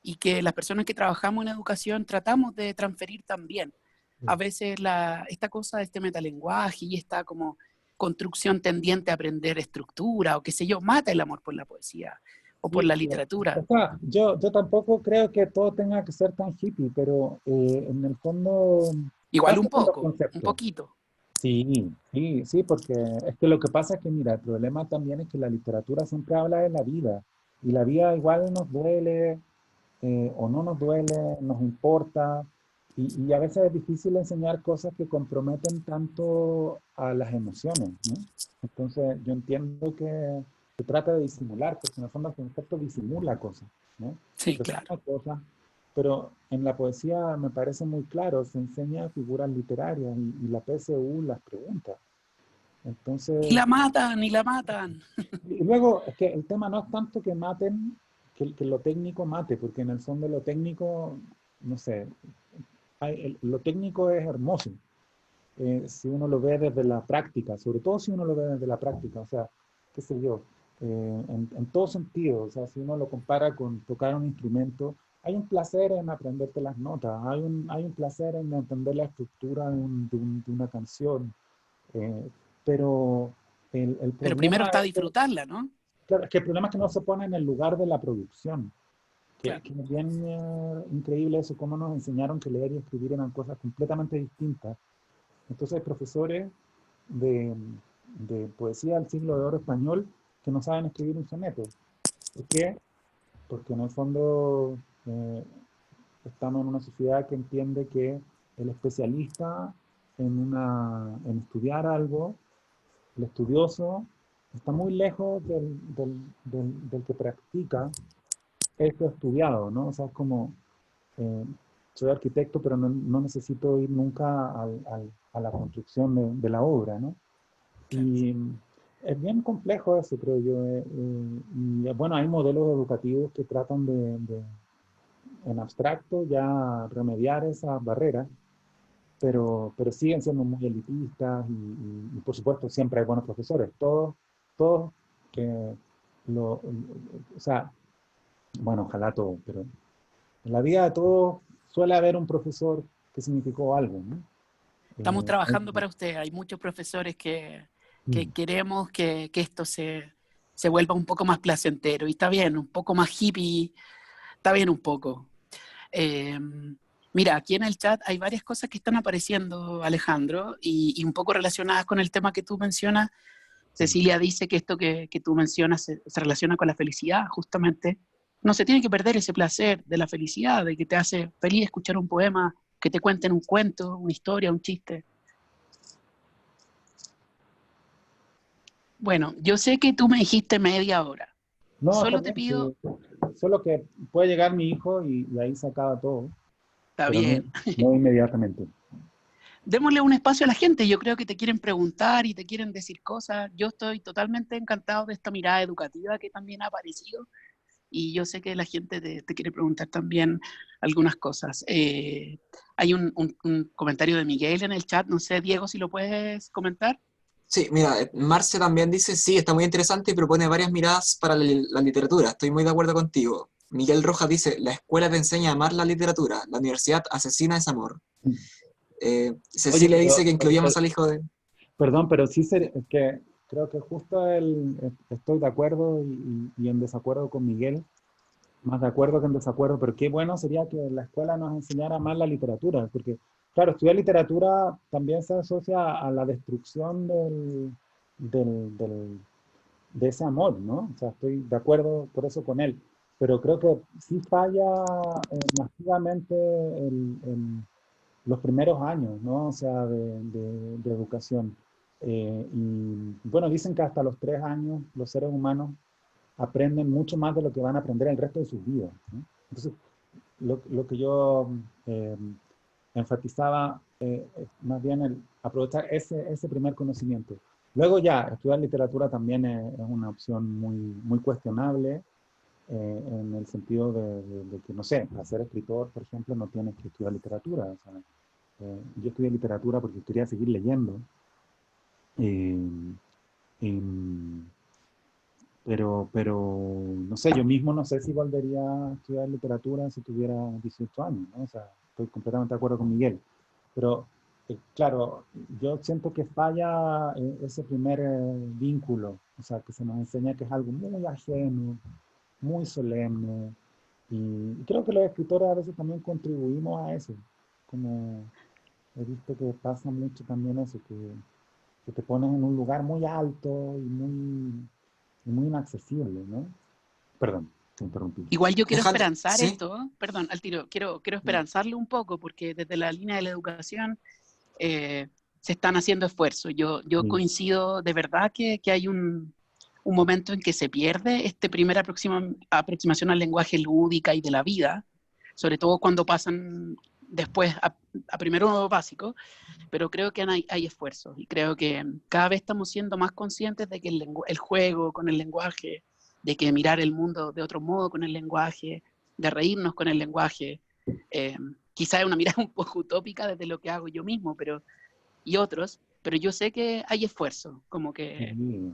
y que las personas que trabajamos en educación tratamos de transferir también. A veces esta cosa de este metalenguaje y esta como construcción tendiente a aprender estructura o qué sé yo, mata el amor por la poesía o por sí, la o literatura. sea, yo tampoco creo que todo tenga que ser tan hippie, pero en el fondo Igual parte un con los poco, un conceptos. poquito. Sí, sí, sí, porque es que lo que pasa es que, mira, el problema también es que la literatura siempre habla de la vida, y la vida igual nos duele, o no nos duele, nos importa, y a veces es difícil enseñar cosas que comprometen tanto a las emociones, ¿no? Entonces, yo entiendo que se trata de disimular, porque en el fondo el concepto disimula cosas, ¿no? Sí, claro. Resalta cosas, pero en la poesía me parece muy claro, se enseña figuras literarias y la PSU las pregunta. Y Entonces, la matan, y la matan. y luego es que el tema no es tanto que maten, que lo técnico mate, porque en el fondo lo técnico, no sé, lo técnico es hermoso, si uno lo ve desde la práctica, sobre todo si uno lo ve desde la práctica, o sea, qué sé yo, en todo sentido, o sea, si uno lo compara con tocar un instrumento, hay un placer en aprenderte las notas, hay un placer en entender la estructura de una canción, eh, pero el Pero primero problema está es que, disfrutarla, ¿no? claro, es que el problema es que no se pone en el lugar de la producción, Claro. que es bien increíble eso, cómo nos enseñaron que leer y escribir eran cosas completamente distintas. Entonces hay profesores de, de poesía del siglo de oro español que no saben escribir un soneto. ¿Por qué? Porque en el fondo estamos en una sociedad que entiende que el especialista en estudiar algo, el estudioso, está muy lejos del que practica eso estudiado, ¿no? O sea, es como, eh, soy arquitecto, pero no necesito ir nunca a la construcción de la obra, ¿no? Claro. Y es bien complejo eso, creo yo. Y bueno, hay modelos educativos que tratan en abstracto, ya remediar esas barreras, pero siguen siendo muy elitistas y por supuesto siempre hay buenos profesores. Todos, eh, o sea, bueno, ojalá todos, pero en la vida de todos suele haber un profesor que significó algo, ¿no? Estamos Eh, trabajando para usted. Hay muchos profesores que mm, queremos que esto se vuelva un poco más placentero. Y está bien, un poco más hippie, está bien un poco. Eh, Mira, aquí en el chat hay varias cosas que están apareciendo, Alejandro, y un poco relacionadas con el tema que tú mencionas. sí. Cecilia dice que esto que tú mencionas se relaciona con la felicidad, justamente. no se tiene que perder ese placer de la felicidad, de que te hace feliz escuchar un poema, que te cuenten un cuento, una historia, un chiste. Bueno, yo sé que tú me dijiste media hora. No, está Solo te bien, pido, sí. Solo que puede llegar mi hijo y ahí se acaba todo, está pero no, bien, no inmediatamente. démosle un espacio a la gente. Yo creo que te quieren preguntar y te quieren decir cosas. Yo estoy totalmente encantado de esta mirada educativa que también ha aparecido y yo sé que la gente te quiere preguntar también algunas cosas. Hay un comentario de Miguel en el chat, no sé, Diego, si lo puedes comentar. Sí, mira, Marce también dice, sí, está muy interesante y propone varias miradas para la literatura. Estoy muy de acuerdo contigo. Miguel Rojas dice, la escuela te enseña a amar la literatura, la universidad asesina ese amor. Oye, Cecilia dice que incluyamos al hijo de... perdón, pero sí que creo que justo estoy de acuerdo y en desacuerdo con Miguel, más de acuerdo que en desacuerdo, pero qué bueno sería que la escuela nos enseñara más la literatura, porque, claro, estudiar literatura también se asocia a la destrucción del, del- de ese amor, ¿no? O sea, estoy de acuerdo por eso con él, pero creo que sí falla masivamente los primeros años, ¿no? O sea, de educación. Y bueno, dicen que hasta los 3 años los seres humanos aprenden mucho más de lo que van a aprender el resto de sus vidas, ¿no? Entonces, lo que yo eh, enfatizaba es más bien el aprovechar ese primer conocimiento. Luego ya, estudiar literatura también es una opción muy cuestionable, en el sentido de que, no sé, para ser escritor, por ejemplo, no tienes que estudiar literatura. O sea, yo estudié literatura porque quería seguir leyendo, eh, em, pero, no sé, yo mismo no sé si volvería a estudiar literatura si tuviera 18 años, ¿no? O sea, estoy completamente de acuerdo con Miguel. Pero, claro, yo siento que falla ese primer vínculo, o sea, que se nos enseña que es algo muy ajeno, muy solemne, y creo que los escritores a veces también contribuimos a eso, como he visto que pasa mucho también eso, que te pones en un lugar muy alto y muy inaccesible, ¿no? Perdón, te interrumpí. Igual yo quiero Alejandro, esperanzar ¿sí? esto, perdón, al tiro, quiero esperanzarlo un poco, porque desde la línea de la educación eh, se están haciendo esfuerzos. Yo Sí, coincido de verdad que hay un momento en que se pierde este primer aproximación al lenguaje lúdica y de la vida, sobre todo cuando pasan después a primero básico, pero creo que hay esfuerzos y creo que cada vez estamos siendo más conscientes de que el juego con el lenguaje, de que mirar el mundo de otro modo con el lenguaje, de reírnos con el lenguaje, eh, quizá es una mirada un poco utópica desde lo que hago yo mismo, y otros, pero yo sé que hay esfuerzo, como que sí.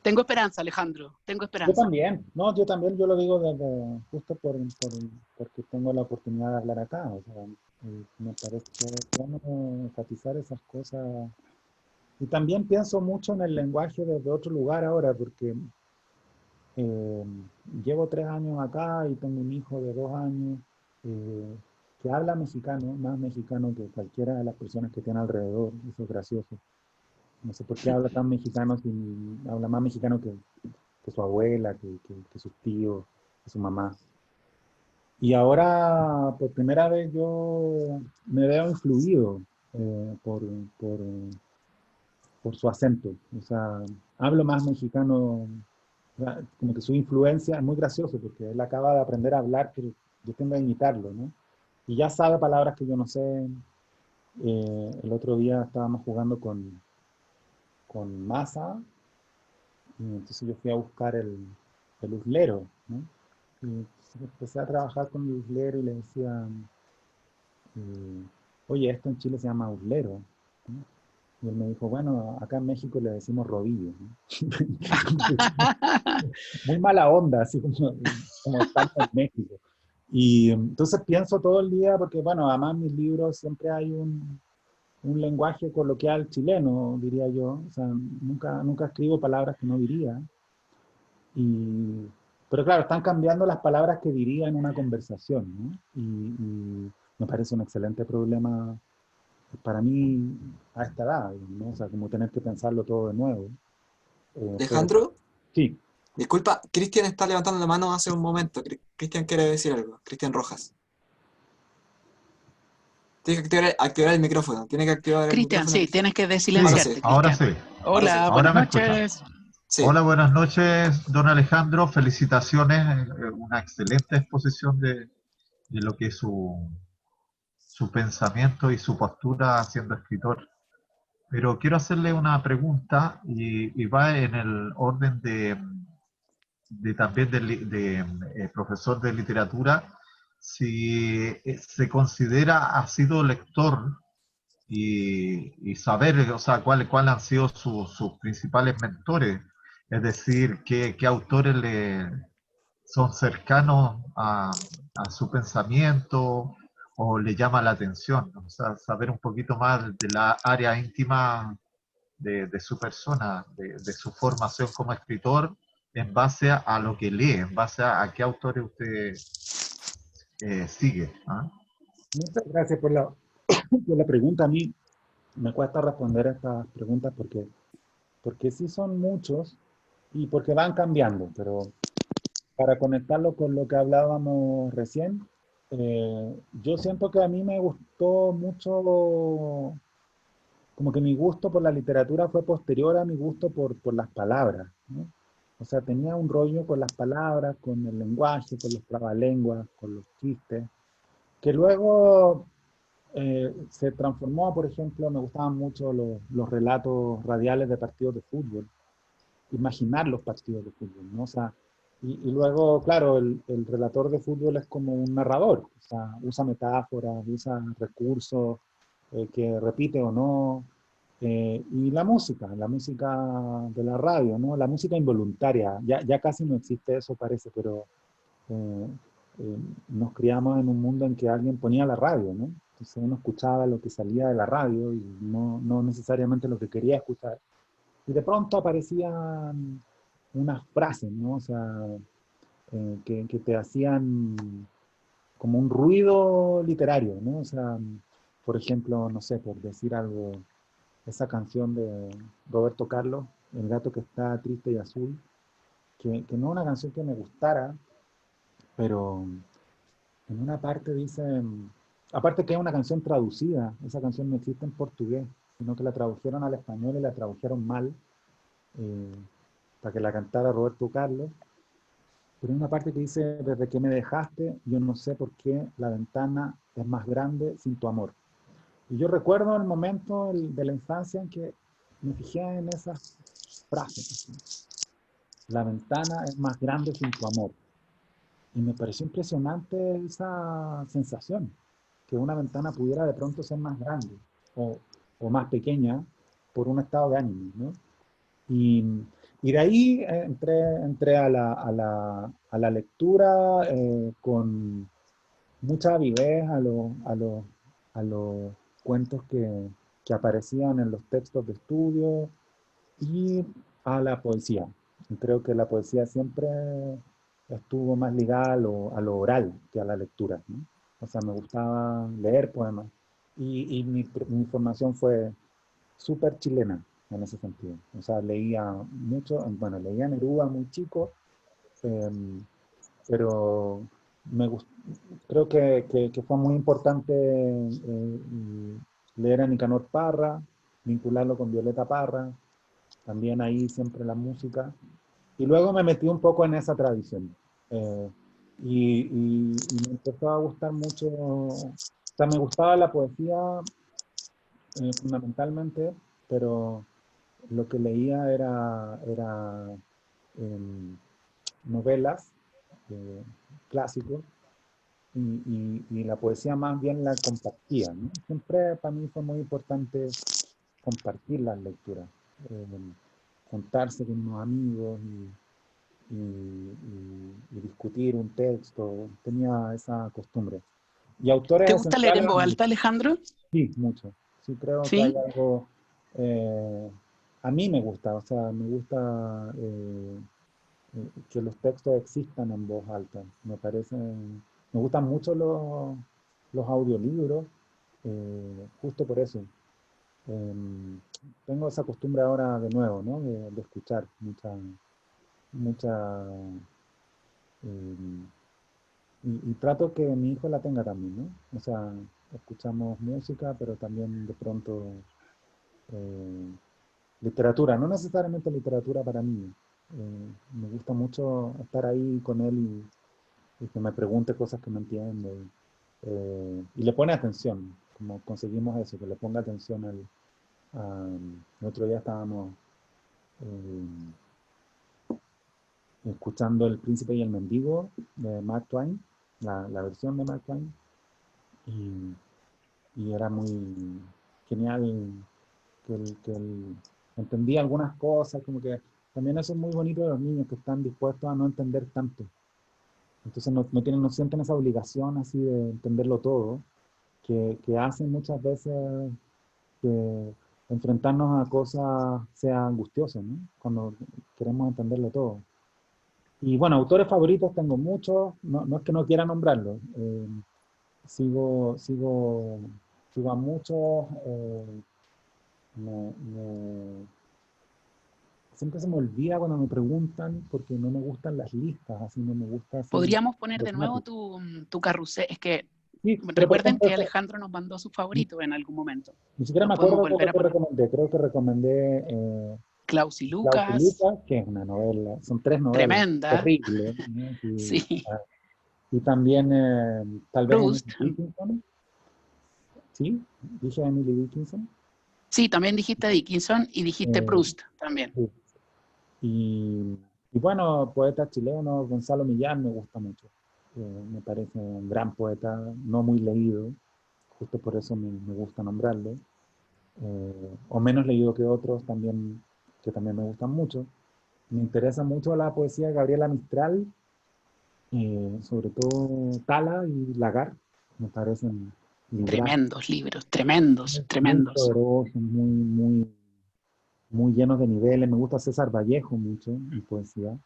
tengo esperanza, Alejandro, tengo Yo esperanza. también, no, yo también, yo lo digo justo porque tengo la oportunidad de hablar acá, o sea, me parece bueno enfatizar esas cosas. Y también pienso mucho en el lenguaje desde otro lugar ahora, porque eh, llevo 3 años acá y tengo un hijo de 2 años eh, que habla mexicano, más mexicano que cualquiera de las personas que tiene alrededor. Eso es gracioso. No sé por qué habla tan mexicano, si habla más mexicano que su abuela, que sus tíos, que su mamá. Y ahora, por primera vez, yo me veo influido eh, por, por, por su acento. O sea, hablo más mexicano, como que su influencia es muy gracioso porque él acaba de aprender a hablar, pero yo tengo que imitarlo, ¿no? Y ya sabe palabras que yo no sé. El otro día estábamos jugando con masa y entonces yo fui a buscar el uslero, ¿no? Y entonces empecé a trabajar con el uslero y le decía, oye, esto en Chile se llama uslero, ¿no? Y él me dijo, bueno, acá en México le decimos rodillo, ¿no? Muy mala onda, así como estamos en México. Y entonces pienso todo el día, porque bueno, además en mis libros siempre hay un lenguaje coloquial chileno, diría yo. O sea, nunca escribo palabras que no diría. Y, pero claro, están cambiando las palabras que diría en una conversación, ¿no? Y me parece un excelente problema para mí a esta edad, ¿no? O sea, como tener que pensarlo todo de nuevo. Pero Alejandro, sí, Disculpa, Cristian está levantando la mano hace un momento. Cristian quiere decir algo. Cristian Rojas. Tiene que activar el micrófono. Tiene que activar el Cristian, micrófono, sí, Cristian. tienes que Ahora Sí, sí, desilenciarte, ahora Cristian. sí. ahora sí. Hola, Ahora buenas me escuchan. noches. Sí. Hola, buenas noches, don Alejandro. Felicitaciones. Una excelente exposición de lo que es su pensamiento y su postura siendo escritor. Pero quiero hacerle una pregunta y va en el orden de también de profesor de literatura. Si se considera, ha sido lector y saber, o sea, cuál han sido sus principales mentores, es decir, qué autores son cercanos a su pensamiento o le llama la atención, ¿no? O sea, saber un poquito más de la área íntima de su persona, de su formación como escritor, en base a lo que lee, en base a qué autores usted sigue. ¿Ah? Muchas gracias por la pregunta. A mí me cuesta responder a estas preguntas porque sí son muchos y porque van cambiando, pero para conectarlo con lo que hablábamos recién, yo siento que a mí me gustó mucho, como que mi gusto por la literatura fue posterior a mi gusto por las palabras, ¿no? O sea, tenía un rollo con las palabras, con el lenguaje, con los trabalenguas, con los chistes, que luego se transformó, por ejemplo, me gustaban mucho los relatos radiales de partidos de fútbol, imaginar los partidos de fútbol, ¿no? O sea, y luego, claro, el relator de fútbol es como un narrador, o sea, usa metáforas, usa recursos que repite o no, y la música de la radio, ¿no? La música involuntaria, ya casi no existe eso parece, pero eh, eh, nos criamos en un mundo en que alguien ponía la radio, ¿no? Entonces uno escuchaba lo que salía de la radio y no necesariamente lo que quería escuchar. Y de pronto aparecían unas frases, ¿no? O sea, que te hacían como un ruido literario, ¿no? O sea, por ejemplo, no sé, por decir algo, esa canción de Roberto Carlos, El gato que está triste y azul, que no es una canción que me gustara, pero en una parte dicen, aparte que es una canción traducida, esa canción no existe en portugués, sino que la tradujeron al español y la tradujeron mal, eh, para que la cantara Roberto Carlos. Pero hay una parte que dice, desde que me dejaste, yo no sé por qué la ventana es más grande sin tu amor. Y yo recuerdo el momento de la infancia en que me fijé en esas frases. Así. La ventana es más grande sin tu amor. Y me pareció impresionante esa sensación, que una ventana pudiera de pronto ser más grande o, o más pequeña por un estado de ánimo, ¿no? Y, y de ahí entré a la lectura con mucha avidez a los cuentos que aparecían en los textos de estudio y a la poesía. Y creo que la poesía siempre estuvo más ligada a lo oral que a la lectura, ¿no? O sea, me gustaba leer poemas y mi formación fue súper chilena en ese sentido. O sea, leía mucho, bueno, leía Neruda muy chico, eh, pero me gust- creo que fue muy importante leer a Nicanor Parra, vincularlo con Violeta Parra, también ahí siempre la música. Y luego me metí un poco en esa tradición. Eh, y me empezó a gustar mucho, o sea, me gustaba la poesía fundamentalmente, pero lo que leía era novelas, clásicos, y la poesía más bien la compartía, ¿no? Siempre para mí fue muy importante compartir las lecturas, eh, juntarse con unos amigos y discutir un texto, tenía esa costumbre. Y ¿Te autores gusta leer en esenciales, voz alta, Alejandro? sí, mucho. Sí, creo que hay Sí. algo, a mí me gusta, o sea, me gusta que los textos existan en voz alta. Me gustan mucho los audiolibros, justo por eso. Em, tengo esa costumbre ahora de nuevo, ¿no? De escuchar mucha, mucha... y trato que mi hijo la tenga también, ¿no? O sea, escuchamos música, pero también de pronto eh, literatura, no necesariamente literatura para mí. Me gusta mucho estar ahí con él y que me pregunte cosas que no entiende. Y le pone atención, como conseguimos eso, que le ponga atención el otro día estábamos escuchando El Príncipe y el Mendigo de Mark Twain, la versión de Mark Twain, y, y era muy genial que él entendía algunas cosas, como que también eso es muy bonito de los niños que están dispuestos a no entender tanto. Entonces no sienten esa obligación así de entenderlo todo, que hacen muchas veces que enfrentarnos a cosas sea angustioso, ¿no? Cuando queremos entenderlo todo. Y bueno, autores favoritos tengo muchos, no es que no quiera nombrarlos. Sigo, sigo, sigo a muchos. Me- me- Siempre se me olvida cuando me preguntan porque no me gustan las listas, así no me gusta así Podríamos poner de nuevo dogmático. tu carrusel. Es que Sí, pero por recuerden ejemplo, que Alejandro nos mandó sus favoritos en algún momento. ni siquiera Los me podemos acuerdo de lo volver a que poner. recomendé. Creo que recomendé Klaus y Klaus y Lucas, Lucas, que es una novela, son tres novelas tremenda. terribles, ¿no? Sí. Y también tal vez Emily Proust. Dickinson, ¿sí? Dije Emily Dickinson. Sí, también dijiste Dickinson y dijiste Eh, Proust también. sí. Y bueno, poetas chilenos, Gonzalo Millán me gusta mucho. Me parece un gran poeta, no muy leído, justo por eso me gusta nombrarlo. O menos leído que otros también, que también me gustan mucho. Me interesa mucho la poesía de Gabriela Mistral, sobre todo Tala y Lagar, me parecen libras Tremendos libros, tremendos, muy tremendos. poderosos, muy llenos de niveles. Me gusta César Vallejo mucho en poesía,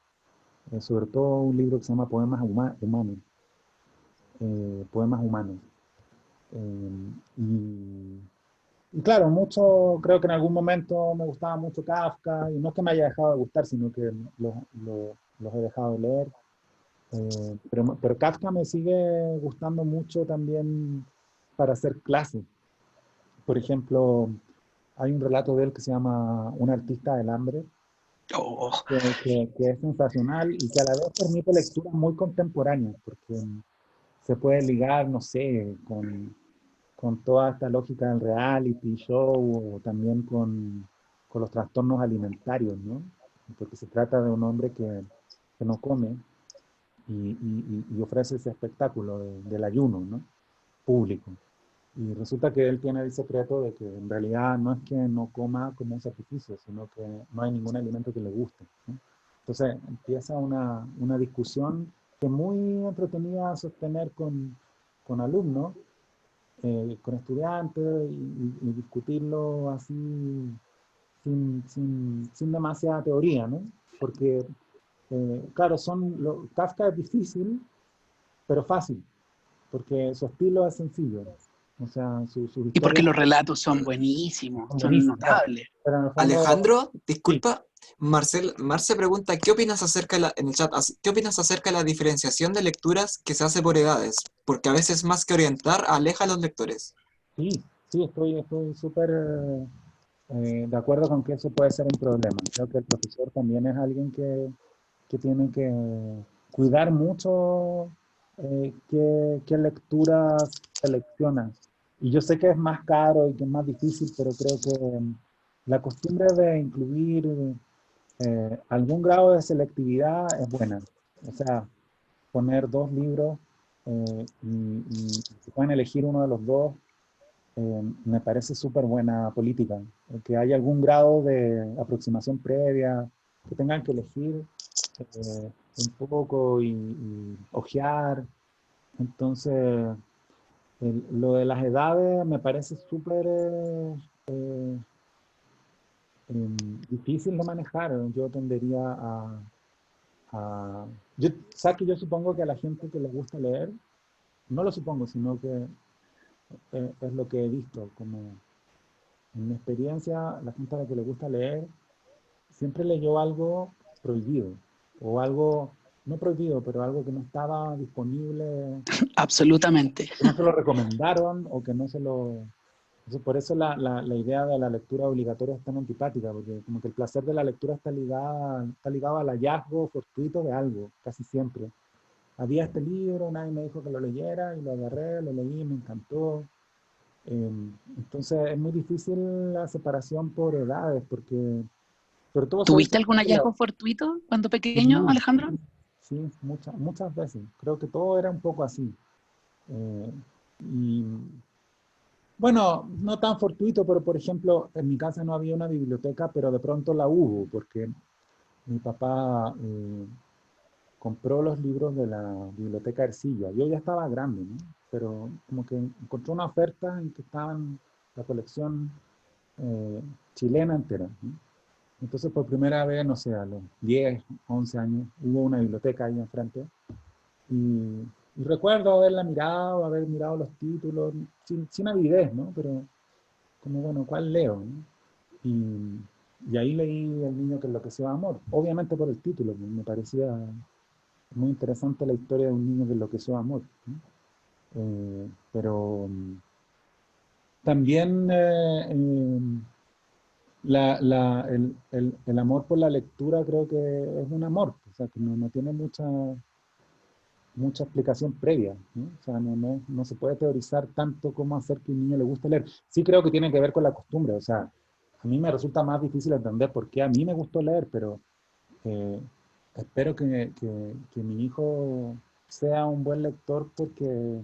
sobre todo un libro que se llama Humanos, Poemas Humanos. Eh, y, y claro, mucho, creo que en algún momento me gustaba mucho Kafka, y no es que me haya dejado de gustar, sino que los he dejado de leer. Pero Kafka me sigue gustando mucho también para hacer clases. Por ejemplo, hay un relato de él que se llama Un artista del hambre, Oh, que es sensacional y que a la vez permite lecturas muy contemporáneas, porque se puede ligar, no sé, con toda esta lógica del reality show o también con los trastornos alimentarios, ¿no? Porque se trata de un hombre que no come y ofrece ese espectáculo del ayuno, ¿no? Público. Y resulta que él tiene el secreto de que en realidad no es que no coma como un sacrificio, sino que no hay ningún alimento que le guste, ¿no? Entonces empieza una discusión que es muy entretenida a sostener con alumnos, con estudiantes, y discutirlo así sin demasiada teoría, ¿no? Porque, claro, Kafka es difícil, pero fácil, porque su estilo es sencillo. O sea, sus y porque historias los relatos son buenísimos, son son buenísimas, claro. notables. Pero en el fondo, Alejandro, sí, disculpa, Marce pregunta, ¿qué opinas acerca en el chat, qué opinas acerca de la diferenciación de lecturas que se hace por edades? Porque a veces más que orientar, aleja a los lectores. sí, sí, estoy súper de acuerdo con que eso puede ser un problema. Creo que el profesor también es alguien que tiene que cuidar mucho qué lecturas selecciona. Y yo sé que es más caro y que es más difícil, pero creo que la costumbre de incluir algún grado de selectividad es buena. O sea, poner dos libros y si pueden elegir uno de los dos, me parece súper buena política. Que haya algún grado de aproximación previa, que tengan que elegir un poco y ojear. Entonces, lo de las edades me parece súper difícil de manejar. Yo tendería sabes que yo supongo que a la gente que le gusta leer, no lo supongo, sino que es lo que he visto, como en mi experiencia, la gente a la que le gusta leer siempre leyó algo prohibido. o algo, no prohibido, pero algo que no estaba disponible, Absolutamente. que no se lo recomendaron o que no se lo... Entonces, por eso la idea de la lectura obligatoria es tan antipática, porque como que el placer de la lectura está ligado al hallazgo fortuito de algo, casi siempre. Había este libro, nadie me dijo que lo leyera, y lo agarré, lo leí, me encantó. Entonces es muy difícil la separación por edades, porque sobre todo soy ¿Tuviste algún hallazgo fortuito cuando pequeño, sí, Alejandro? sí, muchas veces. Creo que todo era un poco así. Eh, y bueno, no tan fortuito, pero por ejemplo, en mi casa no había una biblioteca, pero de pronto la hubo, porque mi papá compró los libros de la biblioteca Ercilla. Yo ya estaba grande, ¿no? Pero como que encontró una oferta en que estaban la colección chilena entera, ¿no? Entonces, por primera vez, no sé, a los 10, 11 años, hubo una biblioteca ahí enfrente. Y, y recuerdo haber mirado los títulos, sin avidez, ¿no? Pero como, bueno, ¿cuál leo? ¿No? Y ahí leí El niño que enloqueció de amor. Obviamente por el título, me parecía muy interesante la historia de un niño que enloqueció de amor, ¿no? Pero también el amor por la lectura creo que es un amor, o sea, que no tiene mucha explicación previa, ¿no? O sea, no se puede teorizar tanto cómo hacer que a un niño le guste leer. Sí creo que tiene que ver con la costumbre, o sea, a mí me resulta más difícil entender por qué a mí me gustó leer, pero eh, espero que mi hijo sea un buen lector porque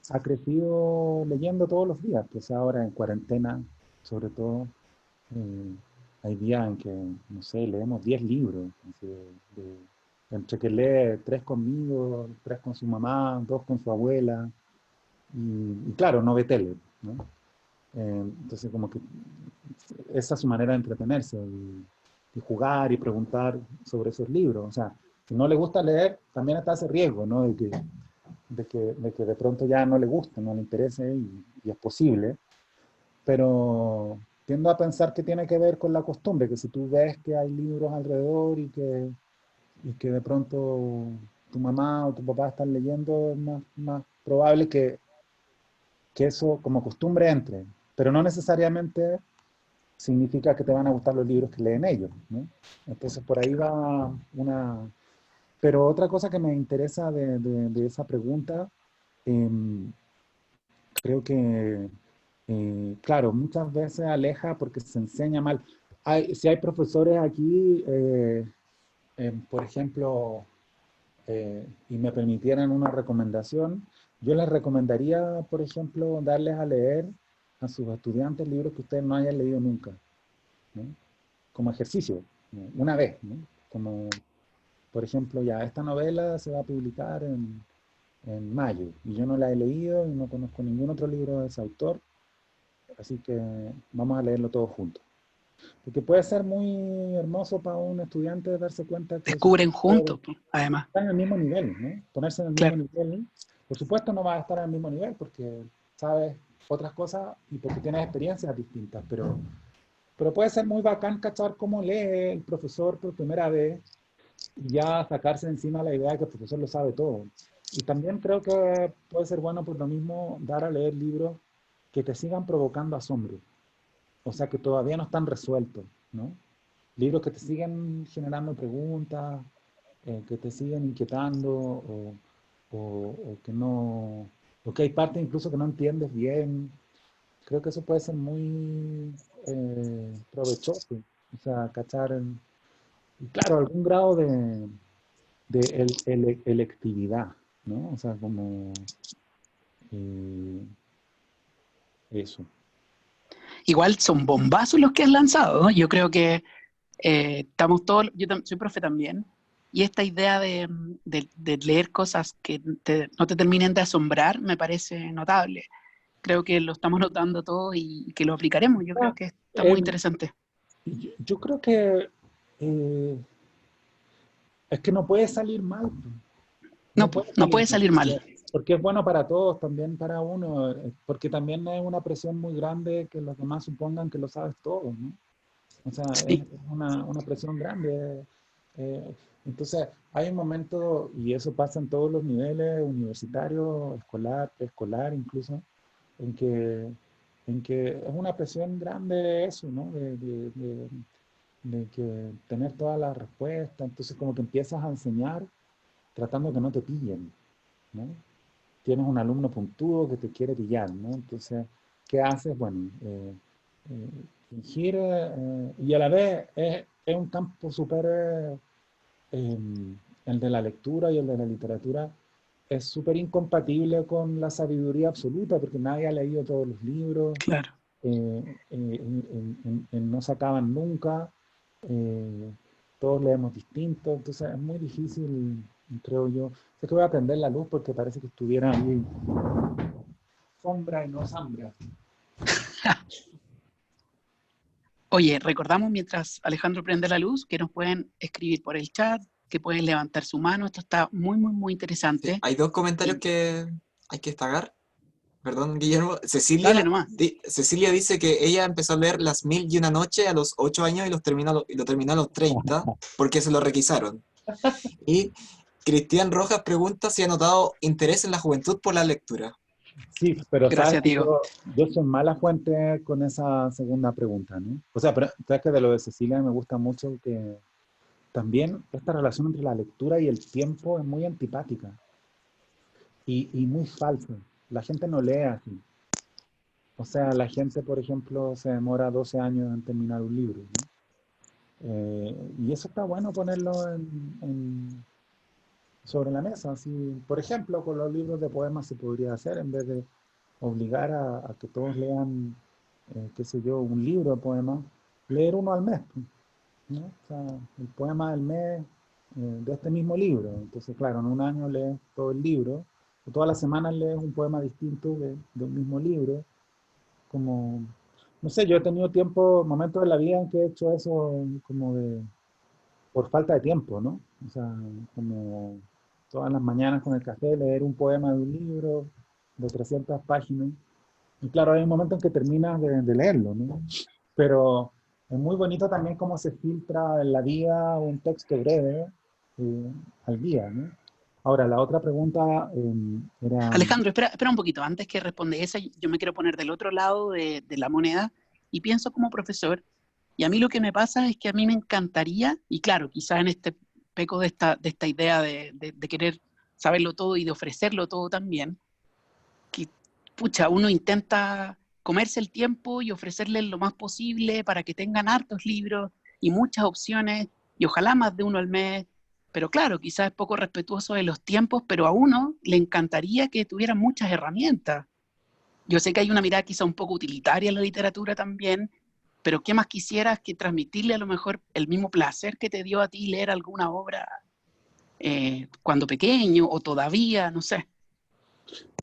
ha crecido leyendo todos los días, pues ahora en cuarentena, sobre todo, eh, hay días en que, no sé, leemos 10 libros, así entre que lee 3 conmigo, 3 con su mamá, 2 con su abuela, y claro, no ve tele, ¿no? Entonces como que esa es su manera de entretenerse y jugar y preguntar sobre esos libros. O sea, si no le gusta leer, también está ese riesgo, ¿no? De que de pronto ya no le guste, no le interese y es posible, pero tiendo a pensar que tiene que ver con la costumbre, que si tú ves que hay libros alrededor y que de pronto tu mamá o tu papá están leyendo, es más probable que eso como costumbre entre, pero no necesariamente significa que te van a gustar los libros que leen ellos, ¿no? Entonces por ahí va una... Pero otra cosa que me interesa de esa pregunta, eh, creo que, claro, muchas veces aleja porque se enseña mal. Si hay profesores aquí, por ejemplo, y me permitieran una recomendación, yo les recomendaría, por ejemplo, darles a leer a sus estudiantes libros que ustedes no hayan leído nunca, ¿no? Como ejercicio, ¿no? Una vez, ¿no? Como, por ejemplo, ya esta novela se va a publicar en mayo y yo no la he leído y no conozco ningún otro libro de ese autor, así que vamos a leerlo todos juntos. Porque puede ser muy hermoso para un estudiante darse cuenta que su Descubren profesor juntos, además. está en el mismo nivel, ¿no? Ponerse en el mismo Claro. nivel. Por supuesto no va a estar en el mismo nivel porque sabes otras cosas y porque tienes experiencias distintas, pero puede ser muy bacán cachar cómo lee el profesor por primera vez y ya sacarse de encima la idea de que el profesor lo sabe todo. Y también creo que puede ser bueno por lo mismo dar a leer libros que te sigan provocando asombro, o sea, que todavía no están resueltos, ¿no? Libros que te siguen generando preguntas, que te siguen inquietando o que no, o que hay partes incluso que no entiendes bien. Creo que eso puede ser muy provechoso, o sea, cachar, y claro, algún grado de electividad, ¿no? O sea, como eh, eso. Igual son bombazos los que has lanzado, ¿no? Yo creo que estamos todos, soy profe también, y esta idea de leer cosas que no te terminen de asombrar me parece notable. Creo que lo estamos notando todos y que lo aplicaremos. Yo creo Ah, que está muy eh, interesante. yo creo que eh, es que no puede salir mal. No, No puede no salir puede mal, salir mal. porque es bueno para todos, también para uno, porque también es una presión muy grande que los demás supongan que lo sabes todo, ¿no? O sea, es Sí. una presión grande. Entonces, hay un momento, y eso pasa en todos los niveles, universitario, escolar, preescolar incluso, en que, en que es una presión grande eso, ¿no? De que tener todas las respuestas, entonces como que empiezas a enseñar tratando que no te pillen, ¿no? Tienes un alumno puntudo que te quiere pillar, ¿no? Entonces, ¿qué haces? Bueno, fingir, y a la vez es un campo súper, el de la lectura y el de la literatura, es súper incompatible con la sabiduría absoluta, porque nadie ha leído todos los libros, Claro. no se acaban nunca, eh, todos leemos distinto, entonces es muy difícil, creo yo. Sé que voy a prender la luz porque parece que estuviera ahí sombra y no sombra. Oye, recordamos mientras Alejandro prende la luz que nos pueden escribir por el chat, que pueden levantar su mano. Esto está muy, muy, muy Sí, interesante. hay dos comentarios Y que hay que destacar. Perdón, Guillermo. dale nomás. Cecilia dice que ella empezó a leer Las Mil y una Noche a los 8 años y lo terminó a los 30 porque se lo requisaron. Y Cristian Rojas pregunta si ha notado interés en la juventud por la lectura. Sí, pero sabes Gracias, que Diego. yo soy mala fuente con esa segunda pregunta, ¿no? O sea, pero sabes que de lo de Cecilia me gusta mucho que también esta relación entre la lectura y el tiempo es muy antipática y muy falsa. La gente no lee así. O sea, la gente, por ejemplo, se demora 12 años en terminar un libro, ¿no? Y eso está bueno ponerlo sobre la mesa. Así, por ejemplo, con los libros de poemas se podría hacer en vez de obligar a que todos lean, qué sé yo, un libro de poemas, leer uno al mes, ¿no? O sea, el poema del mes de este mismo libro. Entonces, claro, en un año lees todo el libro, o todas las semanas lees un poema distinto de un mismo libro. Como, no sé, yo he tenido tiempo, momentos de la vida en que he hecho eso como por falta de tiempo, ¿no? O sea, como todas las mañanas con el café leer un poema de un libro de 300 páginas. Y claro, hay un momento en que terminas de leerlo, ¿no? Pero es muy bonito también cómo se filtra en la vida un texto breve al día, ¿no? Ahora, la otra pregunta era... Alejandro, espera un poquito. Antes que responde esa, yo me quiero poner del otro lado de la moneda y pienso como profesor. Y a mí lo que me pasa es que a mí me encantaría, y claro, quizás en este peco de esta idea de querer saberlo todo y de ofrecerlo todo también, que, pucha, uno intenta comerse el tiempo y ofrecerles lo más posible para que tengan hartos libros y muchas opciones, y ojalá más de uno al mes. Pero claro, quizás es poco respetuoso de los tiempos, pero a uno le encantaría que tuvieran muchas herramientas. Yo sé que hay una mirada quizá un poco utilitaria en la literatura también, pero ¿qué más quisieras que transmitirle a lo mejor el mismo placer que te dio a ti leer alguna obra cuando pequeño o todavía, no sé?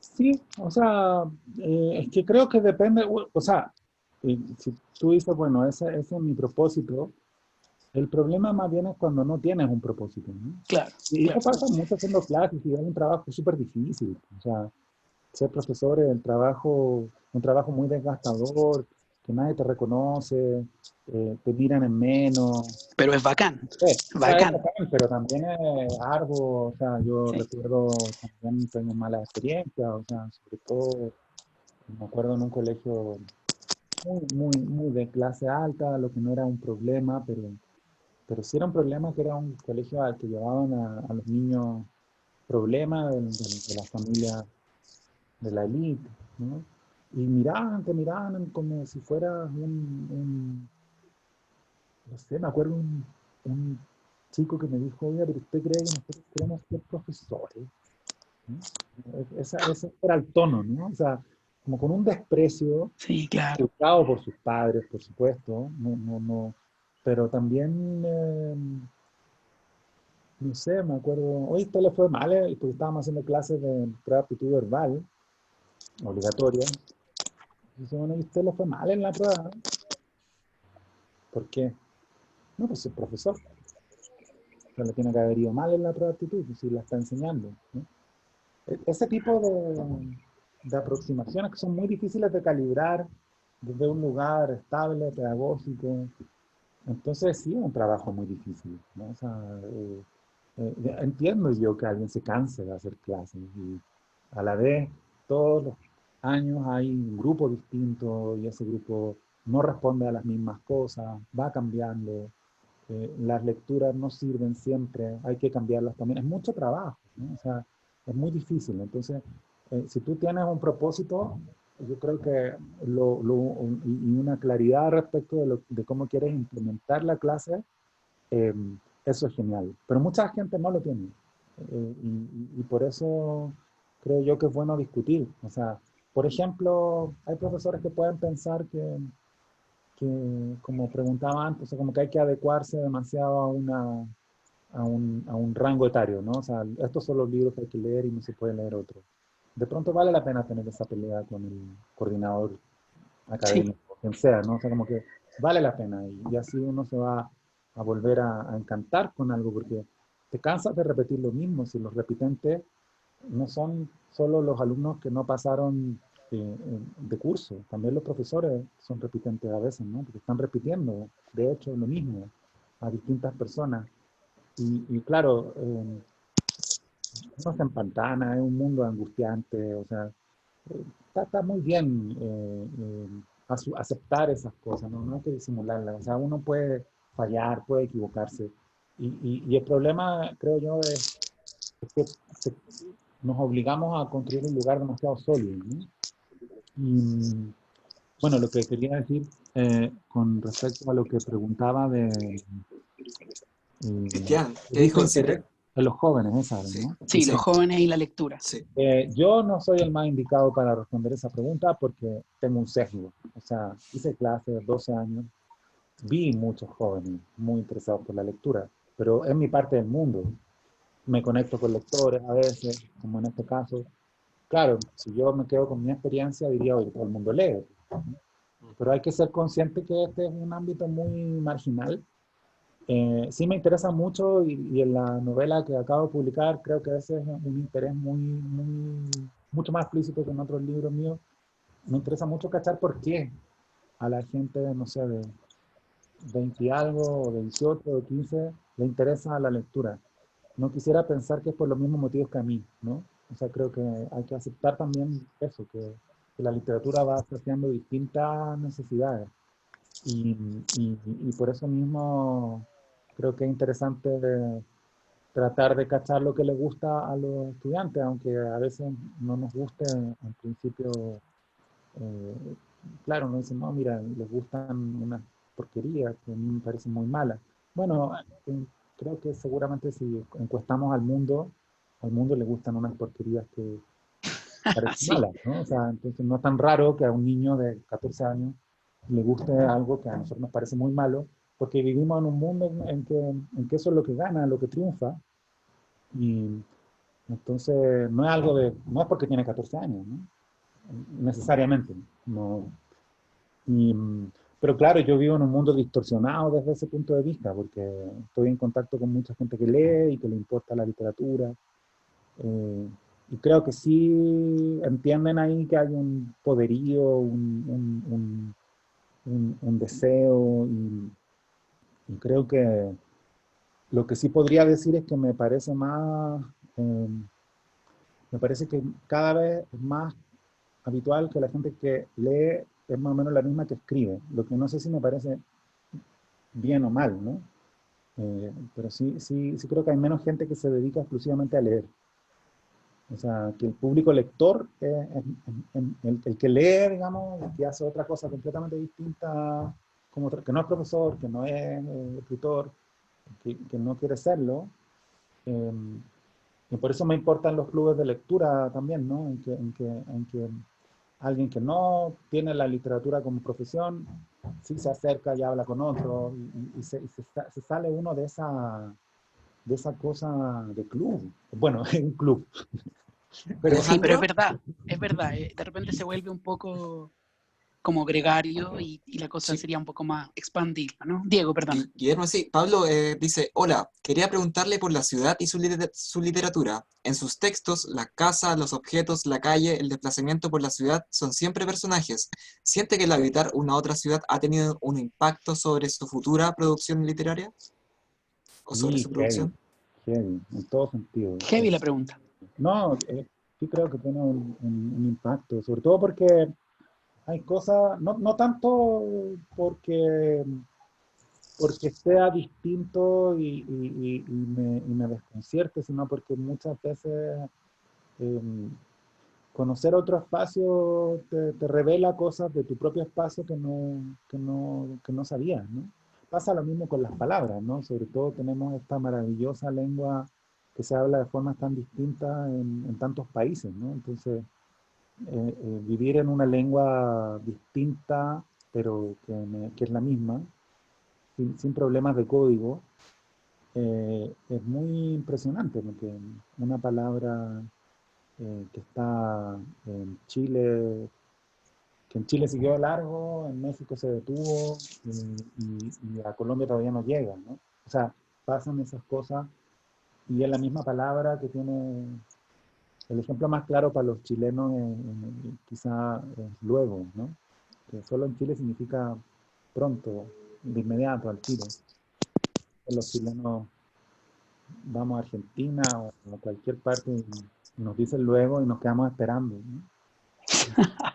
Sí, o sea, es que creo que depende, o sea, si tú dices, bueno, ese es mi propósito, el problema más bien es cuando no tienes un propósito, ¿no? Claro, Y eso claro. pasa mucho haciendo clases y es un trabajo súper difícil. O sea, ser profesor es un trabajo muy desgastador, que nadie te reconoce, te miran en menos. Pero es bacán, O sea, es bacán. bacán, pero también es arduo. O sea, yo Sí. recuerdo también tengo malas experiencias, o sea, sobre todo me acuerdo en un colegio muy de clase alta, lo que no era un problema, pero sí era un problema que era un colegio al que llevaban a los niños problemas de la familia de la élite, ¿no? Y te miraban como si fueras no sé, me acuerdo un chico que me dijo, oiga, pero usted cree que nosotros queremos ser profesores, ¿no? Ese era el tono, ¿no? O sea, como con un desprecio, Sí, claro. educado por sus padres, por supuesto, no, pero también, no sé, me acuerdo, hoy esto le fue mal, porque estábamos haciendo clases de prueba de aptitud verbal, obligatoria. Dice, bueno, y usted le fue mal en la prueba. ¿Por qué? No, pues el profesor. O sea, le tiene que haber ido mal en la prueba de aptitud, pues, si la está enseñando, ¿no? Ese tipo de aproximaciones que son muy difíciles de calibrar desde un lugar estable, pedagógico, Entonces sí, es un trabajo muy difícil, ¿no? O sea, entiendo yo que alguien se canse de hacer clases y a la vez todos los años hay un grupo distinto y ese grupo no responde a las mismas cosas, va cambiando, las lecturas no sirven siempre, hay que cambiarlas también, es mucho trabajo, ¿no? O sea, es muy difícil. Entonces, si tú tienes un propósito, yo creo que y una claridad respecto de cómo quieres implementar la clase, eh, eso es genial. Pero mucha gente no lo tiene. Y por eso creo yo que es bueno discutir. O sea, por ejemplo, hay profesores que pueden pensar que como preguntaba antes, o sea, como que hay que adecuarse demasiado a un rango etario, ¿no? O sea, estos son los libros que hay que leer y no se puede leer otros. De pronto vale la pena tener esa pelea con el coordinador Sí, académico, quien sea, ¿no? O sea, como que vale la pena y así uno se va a volver a encantar con algo porque te cansas de repetir lo mismo, si los repitentes no son solo los alumnos que no pasaron de curso, también los profesores son repitentes a veces, ¿no? Porque están repitiendo, de hecho, lo mismo a distintas personas. Y claro, uno se empantana, es un mundo angustiante, o sea, está muy bien aceptar esas cosas, ¿no? No hay que disimularlas, o sea, uno puede fallar, puede equivocarse. Y el problema, creo yo, es que nos obligamos a construir un lugar demasiado sólido, ¿no? Y bueno, lo que quería decir con respecto a lo que preguntaba Cristian, ¿qué visto dijo? Sí, interés en los jóvenes, esa, sí, ¿no? sí, sí, los jóvenes y la lectura. sí. Yo no soy el más indicado para responder esa pregunta porque tengo un sesgo. O sea, hice clases 12 años, vi muchos jóvenes muy interesados por la lectura, pero es mi parte del mundo. Me conecto con lectores a veces, como en este caso. Claro, si yo me quedo con mi experiencia, diría, oye, todo el mundo lee. Pero hay que ser consciente que este es un ámbito muy marginal. Sí me interesa mucho y en la novela que acabo de publicar creo que ese es un interés mucho más explícito que en otros libros míos. Me interesa mucho cachar por qué a la gente, no sé, de 20 y algo, o de 18, o de 15, le interesa la lectura. No quisiera pensar que es por los mismos motivos que a mí, ¿no? O sea, creo que hay que aceptar también eso, que la literatura va saciando distintas necesidades. Y, y por eso mismo creo que es interesante tratar de cachar lo que le gusta a los estudiantes, aunque a veces no nos guste en principio. eh, claro, nos dicen, no, mira, les gustan unas porquerías que a mí me parecen muy malas. Bueno, creo que seguramente si encuestamos al mundo le gustan unas porquerías que parecen Sí, malas, ¿no? O sea, entonces no es tan raro que a un niño de 14 años le guste algo que a nosotros nos parece muy malo, porque vivimos en un mundo en que eso es lo que gana, lo que triunfa, y entonces no es algo no es porque tiene 14 años, ¿no? Necesariamente, no. Y, pero claro, yo vivo en un mundo distorsionado desde ese punto de vista, porque estoy en contacto con mucha gente que lee y que le importa la literatura. eh, y creo que sí entienden ahí que hay un poderío, un deseo, y creo que lo que sí podría decir es que eh, me parece que cada vez es más habitual que la gente que lee es más o menos la misma que escribe, lo que no sé si me parece bien o mal, ¿no? Pero sí creo que hay menos gente que se dedica exclusivamente a leer. O sea, que el público lector es el que lee, digamos, que hace otra cosa completamente distinta, que no es profesor, que no es escritor, que no quiere serlo. Eh, y por eso me importan los clubes de lectura también, ¿no? En que alguien que no tiene la literatura como profesión, sí se acerca y habla con otro, se sale uno de esa cosa de club. Bueno, es un club. Pero sí, pero Alejandro, es verdad, de repente se vuelve un poco como gregario y la cosa Sí. sería un poco más expandida, ¿no? Diego, perdón. Guillermo, sí. Pablo dice, hola, quería preguntarle por la ciudad y su literatura. En sus textos, la casa, los objetos, la calle, el desplazamiento por la ciudad son siempre personajes. ¿Siente que el habitar una otra ciudad ha tenido un impacto sobre su futura producción literaria? ¿O sobre Sí, su heavy, producción? heavy, en todo sentido. Heavy la pregunta. No, sí creo que tiene un impacto, sobre todo porque hay cosas, no tanto porque sea distinto y me desconcierte, sino porque muchas veces eh, conocer otro espacio te revela cosas de tu propio espacio que no sabías, ¿no? Pasa lo mismo con las palabras, ¿no? Sobre todo tenemos esta maravillosa lengua que se habla de formas tan distintas en tantos países, ¿no? Entonces, vivir en una lengua distinta, pero que es la misma, sin problemas de código, es muy impresionante, porque una palabra que está en Chile, que en Chile siguió de largo, en México se detuvo y a Colombia todavía no llega, ¿no? O sea, pasan esas cosas y es la misma palabra que tiene, el ejemplo más claro para los chilenos quizá es luego, ¿no? Que solo en Chile significa pronto, de inmediato, al tiro. Los chilenos vamos a Argentina o a cualquier parte y nos dicen luego y nos quedamos esperando, ¿no?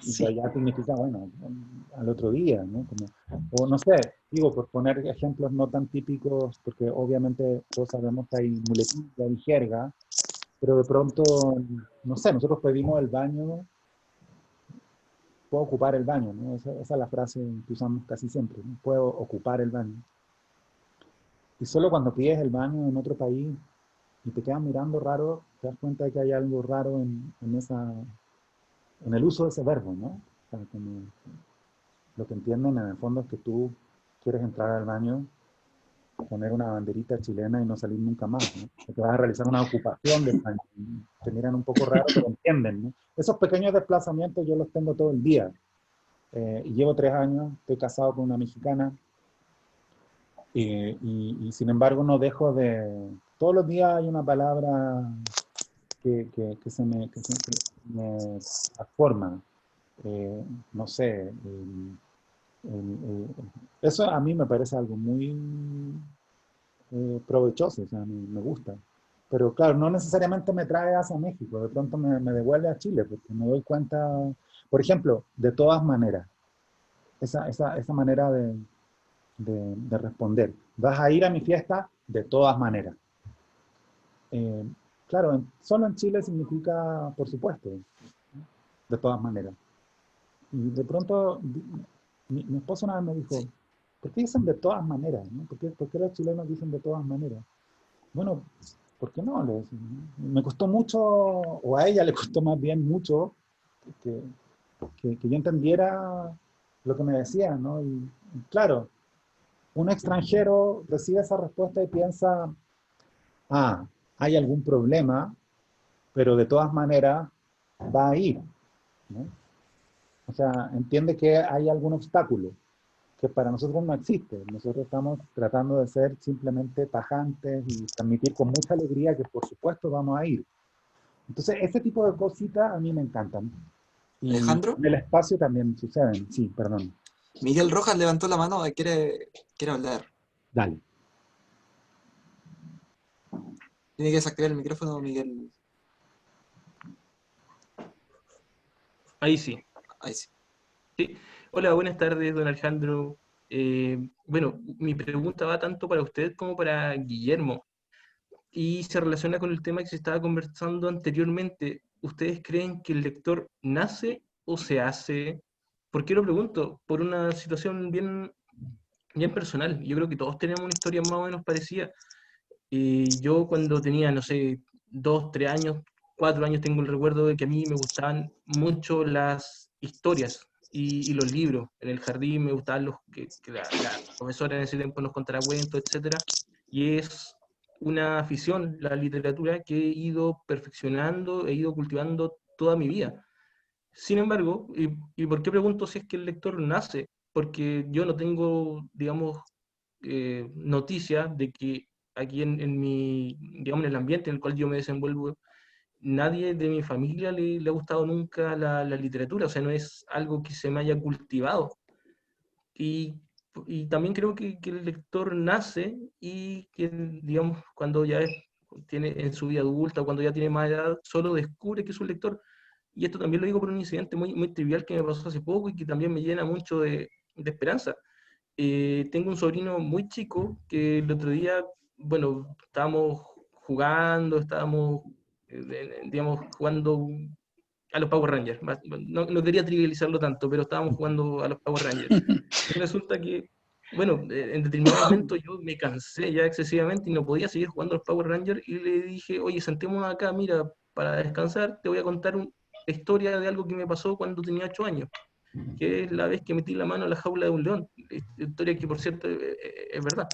Y Sí. allá significa, bueno, al otro día, ¿no? Como, o no sé, digo, por poner ejemplos no tan típicos, porque obviamente todos sabemos que hay muletilla y jerga, pero de pronto, no sé, nosotros pedimos el baño, puedo ocupar el baño, ¿no? Esa es la frase que usamos casi siempre, ¿no? Puedo ocupar el baño. Y solo cuando pides el baño en otro país y te quedan mirando raro, te das cuenta de que hay algo raro en el uso de ese verbo, ¿no? O sea, como lo que entienden en el fondo es que tú quieres entrar al baño, poner una banderita chilena y no salir nunca más, ¿no? Que vas a realizar una ocupación del baño. Te miran un poco raro, pero entienden, ¿no? Esos pequeños desplazamientos yo los tengo todo el día. Y llevo 3 años, estoy casado con una mexicana, y sin embargo no dejo de... Todos los días hay una palabra que me transforma. No sé, eso a mí me parece algo muy provechoso, o sea, me gusta. Pero claro, no necesariamente me trae hacia México, de pronto me devuelve a Chile, porque me doy cuenta, por ejemplo, de todas maneras, esa manera de responder. ¿Vas a ir a mi fiesta? De todas maneras. Eh, claro, solo en Chile significa, por supuesto, de todas maneras. Y de pronto, mi esposo una vez me dijo, Sí. ¿por qué dicen de todas maneras? ¿No? ¿Por qué los chilenos dicen de todas maneras? Bueno, ¿por qué no? Le decía, ¿no? Me costó mucho, o a ella le costó más bien mucho, que, que yo entendiera lo que me decía, ¿no? Y claro, un extranjero recibe esa respuesta y piensa, ah, hay algún problema, pero de todas maneras va a ir, ¿no? O sea, entiende que hay algún obstáculo que para nosotros no existe. Nosotros estamos tratando de ser simplemente tajantes y transmitir con mucha alegría que por supuesto vamos a ir. Entonces, ese tipo de cositas a mí me encantan. Y Alejandro, en el espacio también suceden. Sí, perdón. Miguel Rojas levantó la mano, quiere hablar. Dale. Tiene que desactivar el micrófono, Miguel. Ahí sí. Ahí sí. Sí. Hola, buenas tardes, don Alejandro. Bueno, mi pregunta va tanto para usted como para Guillermo y se relaciona con el tema que se estaba conversando anteriormente. ¿Ustedes creen que el lector nace o se hace? ¿Por qué lo pregunto? Por una situación bien personal. Yo creo que todos tenemos una historia más o menos parecida. Yo cuando tenía, no sé, 2, 3 años, 4 años, tengo el recuerdo de que a mí me gustaban mucho las historias y los libros. En el jardín me gustaban los que la profesora en ese tiempo nos contara cuentos, etcétera. Y es una afición, la literatura, que he ido perfeccionando, he ido cultivando toda mi vida. Sin embargo, ¿y por qué pregunto si es que el lector nace? Porque yo no tengo, digamos, noticia de que aquí en mi, digamos, en el ambiente en el cual yo me desenvuelvo, nadie de mi familia le ha gustado nunca la literatura, o sea, no es algo que se me haya cultivado. Y, y también creo que el lector nace y que, digamos, cuando ya tiene en su vida adulta, cuando ya tiene más edad, solo descubre que es un lector. Y esto también lo digo por un incidente muy trivial que me pasó hace poco y que también me llena mucho de esperanza. Tengo un sobrino muy chico que el otro día, bueno, estábamos jugando, estábamos, digamos, jugando a los Power Rangers. No quería trivializarlo tanto, pero estábamos jugando a los Power Rangers. Y resulta que, bueno, en determinado momento yo me cansé ya excesivamente y no podía seguir jugando a los Power Rangers y le dije, oye, sentémonos acá, mira, para descansar te voy a contar una historia de algo que me pasó cuando tenía 8 años, que es la vez que metí la mano a la jaula de un león. Historia que, por cierto, es verdad.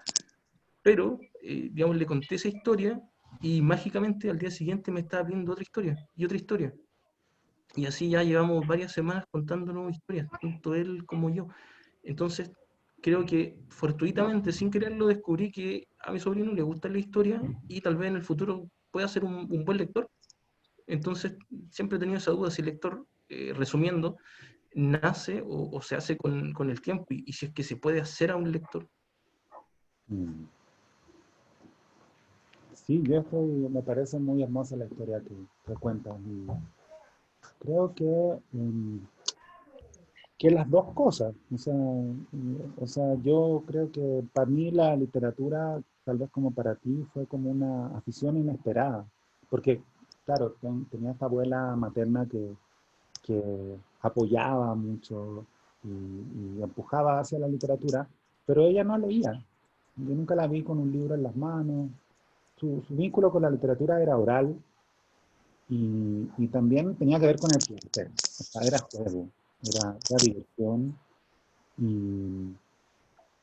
Pero, digamos, le conté esa historia y mágicamente al día siguiente me estaba viendo otra historia y otra historia. Y así ya llevamos varias semanas contándonos historias, tanto él como yo. Entonces, creo que fortuitamente, sin quererlo, descubrí que a mi sobrino le gusta la historia y tal vez en el futuro pueda ser un buen lector. Entonces, siempre he tenido esa duda si el lector, resumiendo, nace o se hace con el tiempo y si es que se puede hacer a un lector. Mm. Sí, yo me parece muy hermosa la historia que cuentas. Y creo que las dos cosas, o sea, yo creo que para mí la literatura, tal vez como para ti, fue como una afición inesperada, porque, claro, tenía esta abuela materna que apoyaba mucho y empujaba hacia la literatura, pero ella no leía. Yo nunca la vi con un libro en las manos. Su vínculo con la literatura era oral y también tenía que ver con el placer. O sea, era juego, era diversión. Y,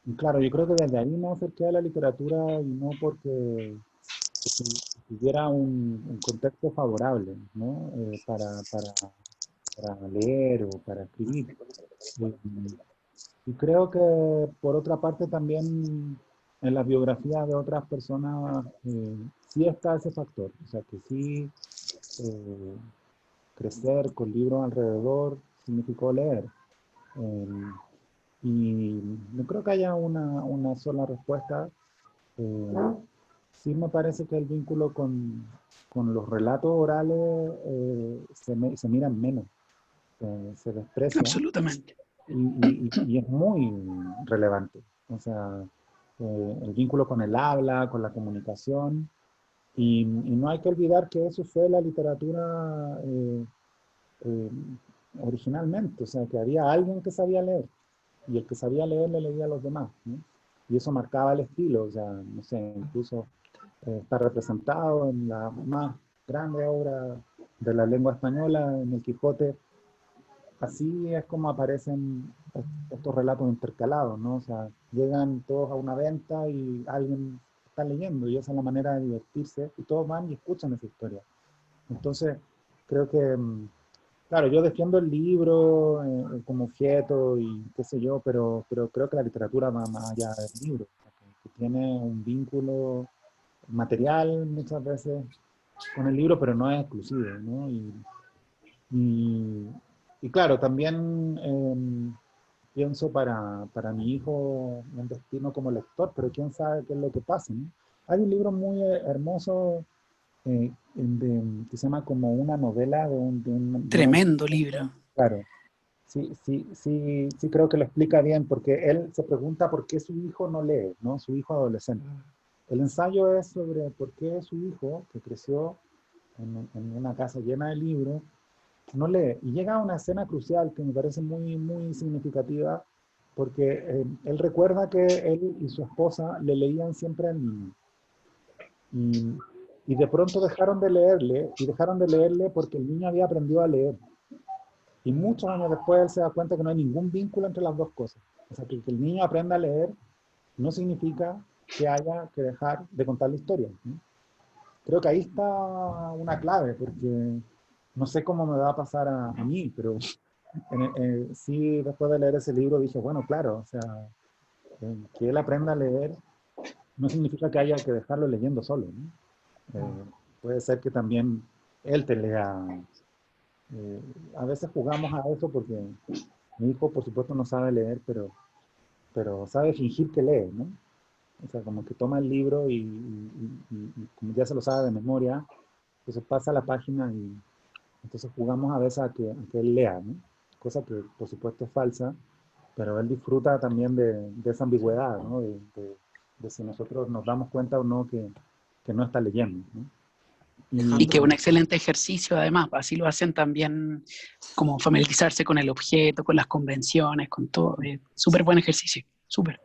y claro, yo creo que desde ahí me acerqué a la literatura y no porque tuviera un contexto favorable, ¿no? Para leer o para escribir. Eh, y creo que por otra parte también en las biografías de otras personas sí está ese factor. O sea, que sí eh, crecer con libros alrededor significó leer. Eh, y no creo que haya una sola respuesta. Eh, sí me parece que el vínculo con los relatos orales se miran menos, se desprecia Absolutamente. y es muy relevante. O sea, el vínculo con el habla, con la comunicación, y no hay que olvidar que eso fue la literatura eh, originalmente, o sea, que había alguien que sabía leer, y el que sabía leer le leía a los demás, ¿no? Y eso marcaba el estilo, o sea, no sé, incluso está representado en la más grande obra de la lengua española, en el Quijote. Así es como aparecen estos relatos intercalados, ¿no? O sea, llegan todos a una venta y alguien está leyendo y esa es la manera de divertirse y todos van y escuchan esa historia. Entonces, creo que, claro, yo defiendo el libro como objeto y qué sé yo, pero creo que la literatura va más allá del libro, que tiene un vínculo material muchas veces con el libro, pero no es exclusivo, ¿no? Y, y claro, también pienso para mi hijo un destino como lector, pero quién sabe qué es lo que pasa, ¿no? Hay un libro muy hermoso que se llama como una novela Tremendo libro. claro, sí, sí, sí, sí creo que lo explica bien, porque él se pregunta por qué su hijo no lee, ¿no? Su hijo adolescente. El ensayo es sobre por qué su hijo, que creció en una casa llena de libros, no lee. Y llega a una escena crucial que me parece muy, muy significativa, porque él recuerda que él y su esposa le leían siempre al niño. Y, y de pronto dejaron de leerle, y dejaron de leerle porque el niño había aprendido a leer. Y muchos años después él se da cuenta que no hay ningún vínculo entre las dos cosas. O sea, que el niño aprenda a leer no significa que haya que dejar de contar la historia, ¿no? Creo que ahí está una clave, porque no sé cómo me va a pasar a mí, pero sí, después de leer ese libro dije, bueno, claro, o sea, que él aprenda a leer no significa que haya que dejarlo leyendo solo, ¿no? Puede ser que también él te lea. A veces jugamos a eso porque mi hijo, por supuesto, no sabe leer, pero sabe fingir que lee, ¿no? O sea, como que toma el libro y como ya se lo sabe de memoria, entonces pasa la página y entonces jugamos a veces a que él lea, ¿no? Cosa que, por supuesto, es falsa, pero él disfruta también de esa ambigüedad, ¿no? De si nosotros nos damos cuenta o no que no está leyendo, ¿no? Y que es Alejandro, un excelente ejercicio además, así lo hacen también como familiarizarse con el objeto, con las convenciones, con todo. Súper buen ejercicio, súper.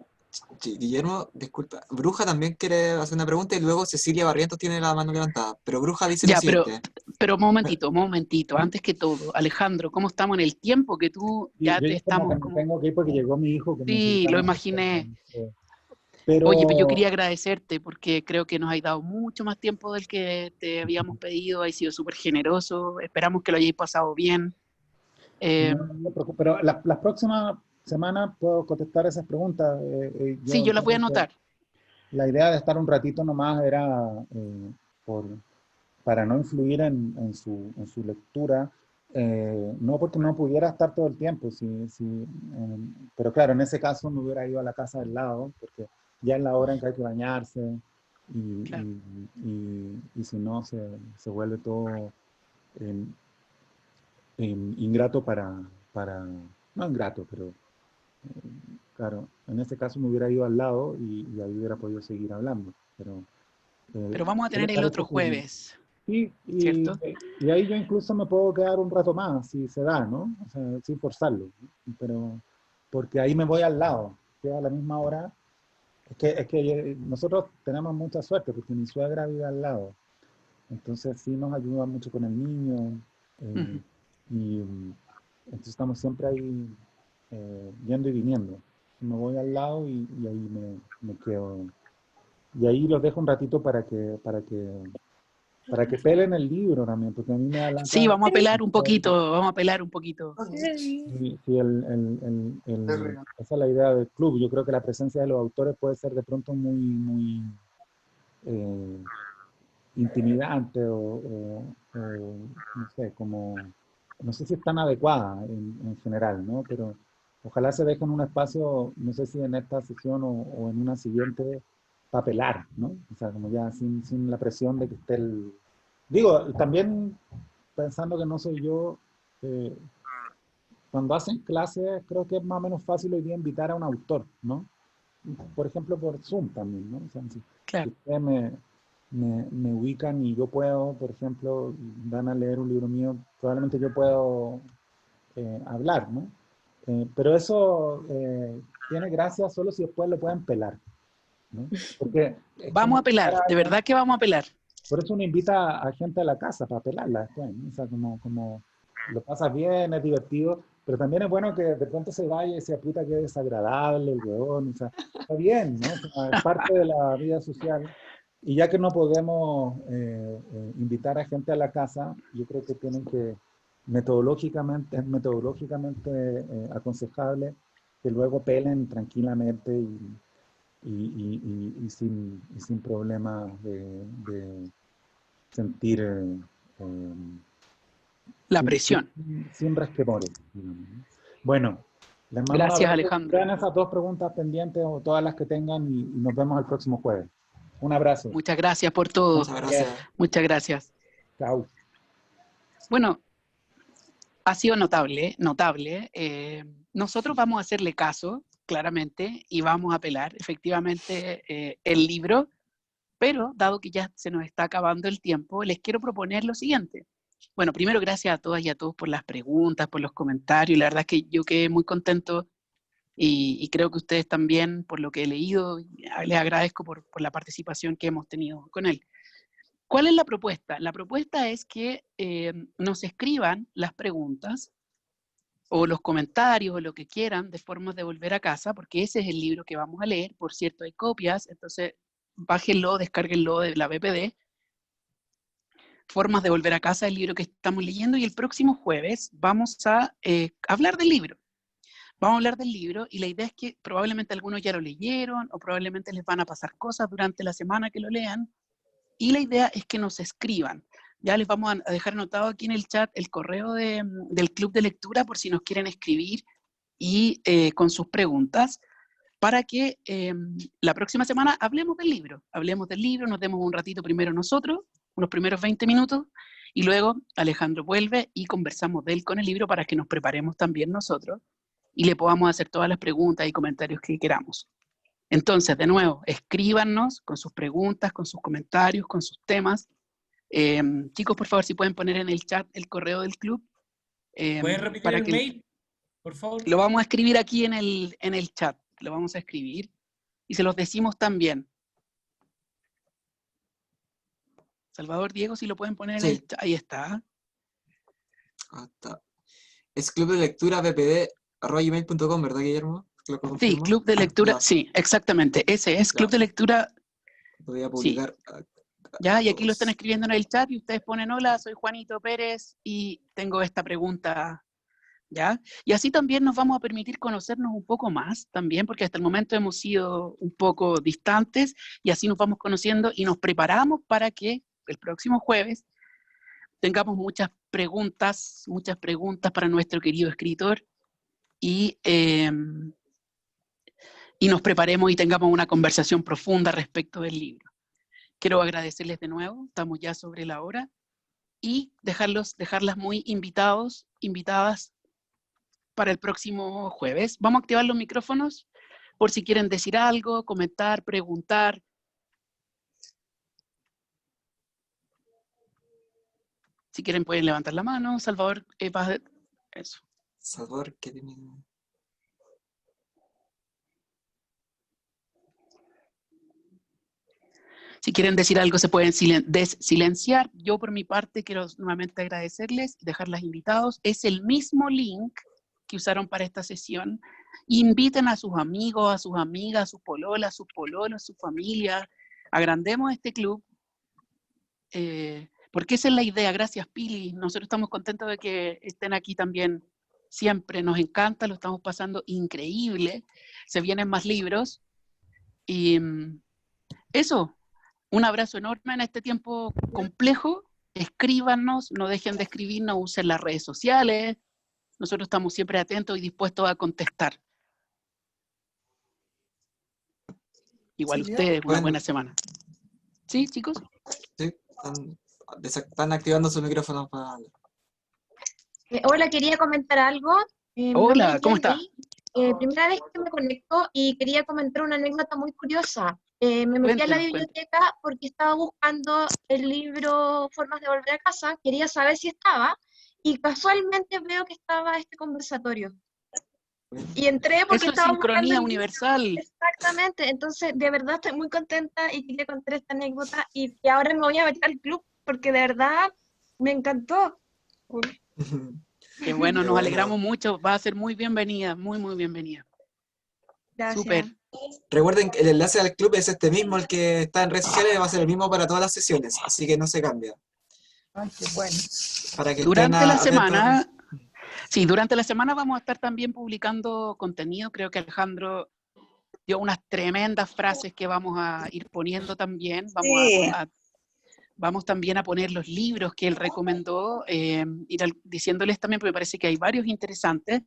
sí, Guillermo, disculpa. Bruja también quiere hacer una pregunta y luego Cecilia Barrientos tiene la mano levantada. Pero Bruja dice lo Ya, siguiente. pero momentito, antes que todo, Alejandro, ¿cómo estamos en el tiempo que tú Y ya yo te ya como estamos que me como... tengo que ir porque llegó mi hijo que Sí, lo necesitamos hacer, imaginé. Oye, pero yo pero quería agradecerte porque creo que nos has dado mucho más tiempo del que te habíamos pedido, has sido súper generoso, esperamos que lo hayáis pasado bien. Eh, no te preocupes, pero las próximas semanas puedo contestar esas preguntas. sí, Yo yo las voy a creo que anotar. la idea de estar un ratito nomás era por, para no influir en su lectura, no porque no pudiera estar todo el tiempo, pero claro, en ese caso me hubiera ido a la casa del lado, porque ya es la hora en que hay que bañarse, y, Claro. y si no se vuelve todo eh, ingrato no ingrato, pero claro, en ese caso me hubiera ido al lado y ahí hubiera podido seguir hablando, pero Pero vamos a ¿qué le tener el otro parece si... jueves, Sí, ¿cierto? y ahí yo incluso me puedo quedar un rato más, si se da, ¿no? O sea, sin forzarlo, ¿no? Pero, porque ahí me voy al lado, que a la misma hora. Es que nosotros tenemos mucha suerte, porque mi suegra vive al lado. Entonces sí nos ayuda mucho con el niño. eh, Ujú. y entonces estamos siempre ahí yendo y viniendo. Me voy al lado y ahí me quedo. Y ahí los dejo un ratito para que pelen el libro también, porque a mí me da Sí, lata. vamos a pelar un poquito, vamos a pelar un poquito. Sí, sí, esa es la idea del club. Yo creo que la presencia de los autores puede ser de pronto muy, muy eh, intimidante no sé, no sé si es tan adecuada en general, ¿no? Pero ojalá se dejen un espacio, no sé si en esta sesión o en una siguiente, para pelar, ¿no? O sea, como ya sin la presión de que esté el... Digo, también pensando que no soy yo, eh, cuando hacen clases creo que es más o menos fácil hoy día invitar a un autor, ¿no? Por ejemplo, por Zoom también, ¿no? O sea, si Claro. ustedes me ubican y yo puedo, por ejemplo, van a leer un libro mío, probablemente yo puedo hablar, ¿no? Pero eso tiene gracia solo si después lo pueden pelar, ¿no? Porque es como Vamos a invitar pelar, a de alguien, verdad que vamos a pelar. por eso uno invita a gente a la casa para pelarla después, ¿no? O sea, como lo pasas bien, es divertido, pero también es bueno que de pronto se vaya y sea puta que desagradable el weón, o sea, está bien, ¿no? O sea, es parte de la vida social. Y ya que no podemos invitar a gente a la casa, yo creo que tienen que, es metodológicamente aconsejable que luego pelen tranquilamente y sin problemas de sentir eh, La sin, presión. sin resquemores, digamos, ¿no? Bueno, les mando un Gracias, abrazo. Alejandro. Vean esas dos preguntas pendientes o todas las que tengan y nos vemos el próximo jueves. Un abrazo. Muchas gracias por todo. Muchas Bien. gracias. Muchas gracias. Chao. Bueno, ha sido notable, notable. Nosotros vamos a hacerle caso, claramente, y vamos a apelar efectivamente el libro, pero dado que ya se nos está acabando el tiempo, les quiero proponer lo siguiente. Bueno, primero gracias a todas y a todos por las preguntas, por los comentarios. La verdad es que yo quedé muy contento y creo que ustedes también, por lo que he leído, les agradezco por la participación que hemos tenido con él. ¿Cuál es la propuesta? La propuesta es que nos escriban las preguntas o los comentarios o lo que quieran de formas de volver a casa, porque ese es el libro que vamos a leer. Por cierto, hay copias, entonces bájenlo, descárguenlo de la BPD. Formas de volver a casa, el libro que estamos leyendo, y el próximo jueves vamos a hablar del libro. Vamos a hablar del libro y la idea es que probablemente algunos ya lo leyeron o probablemente les van a pasar cosas durante la semana que lo lean, y la idea es que nos escriban. Ya les vamos a dejar anotado aquí en el chat el correo del club de lectura por si nos quieren escribir y con sus preguntas, para que la próxima semana hablemos del libro, nos demos un ratito primero nosotros, unos primeros 20 minutos, y luego Alejandro vuelve y conversamos de él con el libro para que nos preparemos también nosotros y le podamos hacer todas las preguntas y comentarios que queramos. Entonces, de nuevo, escríbanos con sus preguntas, con sus comentarios, con sus temas. Chicos, por favor, si pueden poner en el chat el correo del club. ¿Pueden repetir para el que mail, por favor? lo vamos a escribir aquí en el chat, lo vamos a escribir y se los decimos también. Salvador, Diego, si lo pueden poner en el chat, ahí está. Es club de lectura ppd@gmail.com, ¿verdad, Guillermo? Sí, club de lectura, sí, exactamente, ese es club de lectura. Podría publicar. Sí. Ya, y aquí lo están escribiendo en el chat y ustedes ponen: hola, soy Juanito Pérez y tengo esta pregunta, ¿ya? Y así también nos vamos a permitir conocernos un poco más también, porque hasta el momento hemos sido un poco distantes y así nos vamos conociendo y nos preparamos para que el próximo jueves tengamos muchas preguntas para nuestro querido escritor y nos preparemos y tengamos una conversación profunda respecto del libro. Quiero agradecerles de nuevo, estamos ya sobre la hora, y dejarlas muy invitadas para el próximo jueves. Vamos a activar los micrófonos por si quieren decir algo, comentar, preguntar. Si quieren pueden levantar la mano. Salvador, eso. Salvador, ¿qué tiene? Si quieren decir algo, se pueden silenciar. Yo, por mi parte, quiero nuevamente agradecerles y dejarlas invitados. Es el mismo link que usaron para esta sesión. Inviten a sus amigos, a sus amigas, a sus pololas, a sus pololos, a su familia. Agrandemos este club, porque esa es la idea. Gracias, Pili. Nosotros estamos contentos de que estén aquí también siempre. Nos encanta, lo estamos pasando increíble. Se vienen más libros. Y eso. Un abrazo enorme en este tiempo complejo. Escríbanos, no dejen de escribirnos, usen las redes sociales. Nosotros estamos siempre atentos y dispuestos a contestar. Igual ustedes, una buena semana. ¿Sí, chicos? Sí, están activando su micrófono para... Hola, quería comentar algo. Hola, ¿cómo está? Primera vez que me conecto y quería comentar una anécdota muy curiosa. Me metí a la biblioteca porque estaba buscando el libro Formas de volver a casa, quería saber si estaba, y casualmente veo que estaba este conversatorio. Y entré porque eso estaba es sincronía buscando universal. Exactamente, entonces de verdad estoy muy contenta y quería contar esta anécdota, y ahora me voy a meter al club porque de verdad me encantó. Qué bueno, nos alegramos mucho, va a ser muy bienvenida, muy, muy bienvenida. Gracias. Súper. Recuerden que el enlace al club es este mismo, el que está en redes sociales, va a ser el mismo para todas las sesiones, así que no se cambia. Ay, qué bueno. Para que Durante la semana, sí, durante la semana vamos a estar también publicando contenido. Creo que Alejandro dio unas tremendas frases que vamos a ir poniendo también. Vamos también a poner los libros que él recomendó, ir diciéndoles también, porque me parece que hay varios interesantes.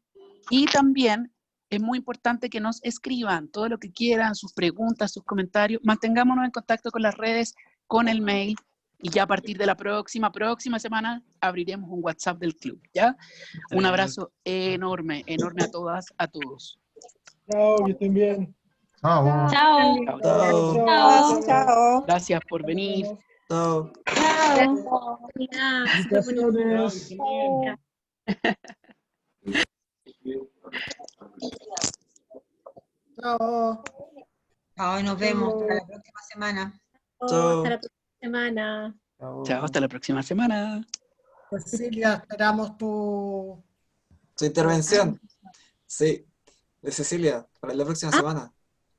Y también es muy importante que nos escriban todo lo que quieran, sus preguntas, sus comentarios. Mantengámonos en contacto con las redes, con el mail, y ya a partir de la próxima semana abriremos un WhatsApp del club, ¿ya? Un abrazo enorme, enorme a todas, a todos. Chao, que estén bien. Chao. Chao. Chao. Chao. Gracias por venir. Chao. Felicitaciones. Chao. Chao, y nos vemos hasta la próxima semana. Chao. Hasta la próxima semana. Chao, hasta la próxima semana. Cecilia, esperamos tu... Su intervención. Sí, de Cecilia, para la próxima semana.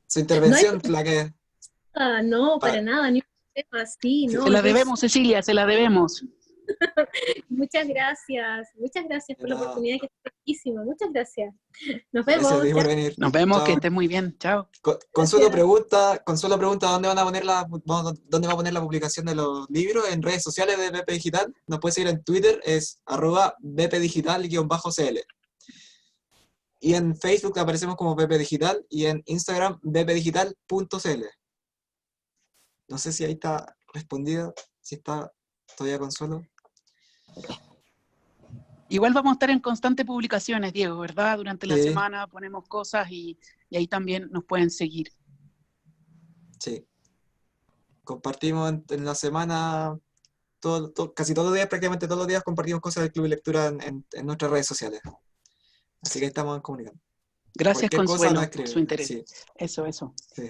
Su intervención, la que... No, para nada, ni un tema así, no. Se la debemos, Cecilia, se la debemos. Muchas gracias por la Nada. oportunidad, que es riquísimo. Muchas gracias. Nos Gracias a vemos. ti por Chao. venir. Nos vemos, que Chao. estés muy bien. Chao. Consuelo Gracias. pregunta ¿dónde van a poner dónde va a poner la publicación de los libros? En redes sociales de BP Digital. Nos puede seguir en Twitter, es @bpdigital_cl. Y en Facebook aparecemos como BP Digital y en Instagram bpdigital.cl. No sé si ahí está respondido, si está todavía Consuelo. Igual vamos a estar en constantes publicaciones, Diego, ¿verdad? Durante la Sí. semana ponemos cosas y ahí también nos pueden seguir. Sí. Compartimos en la semana, casi todos los días, prácticamente todos los días compartimos cosas del Club de Lectura en nuestras redes sociales. Así que estamos comunicando. Gracias, Cualquier cosa Consuelo, nos por escriben. su interés. Sí, Eso. sí.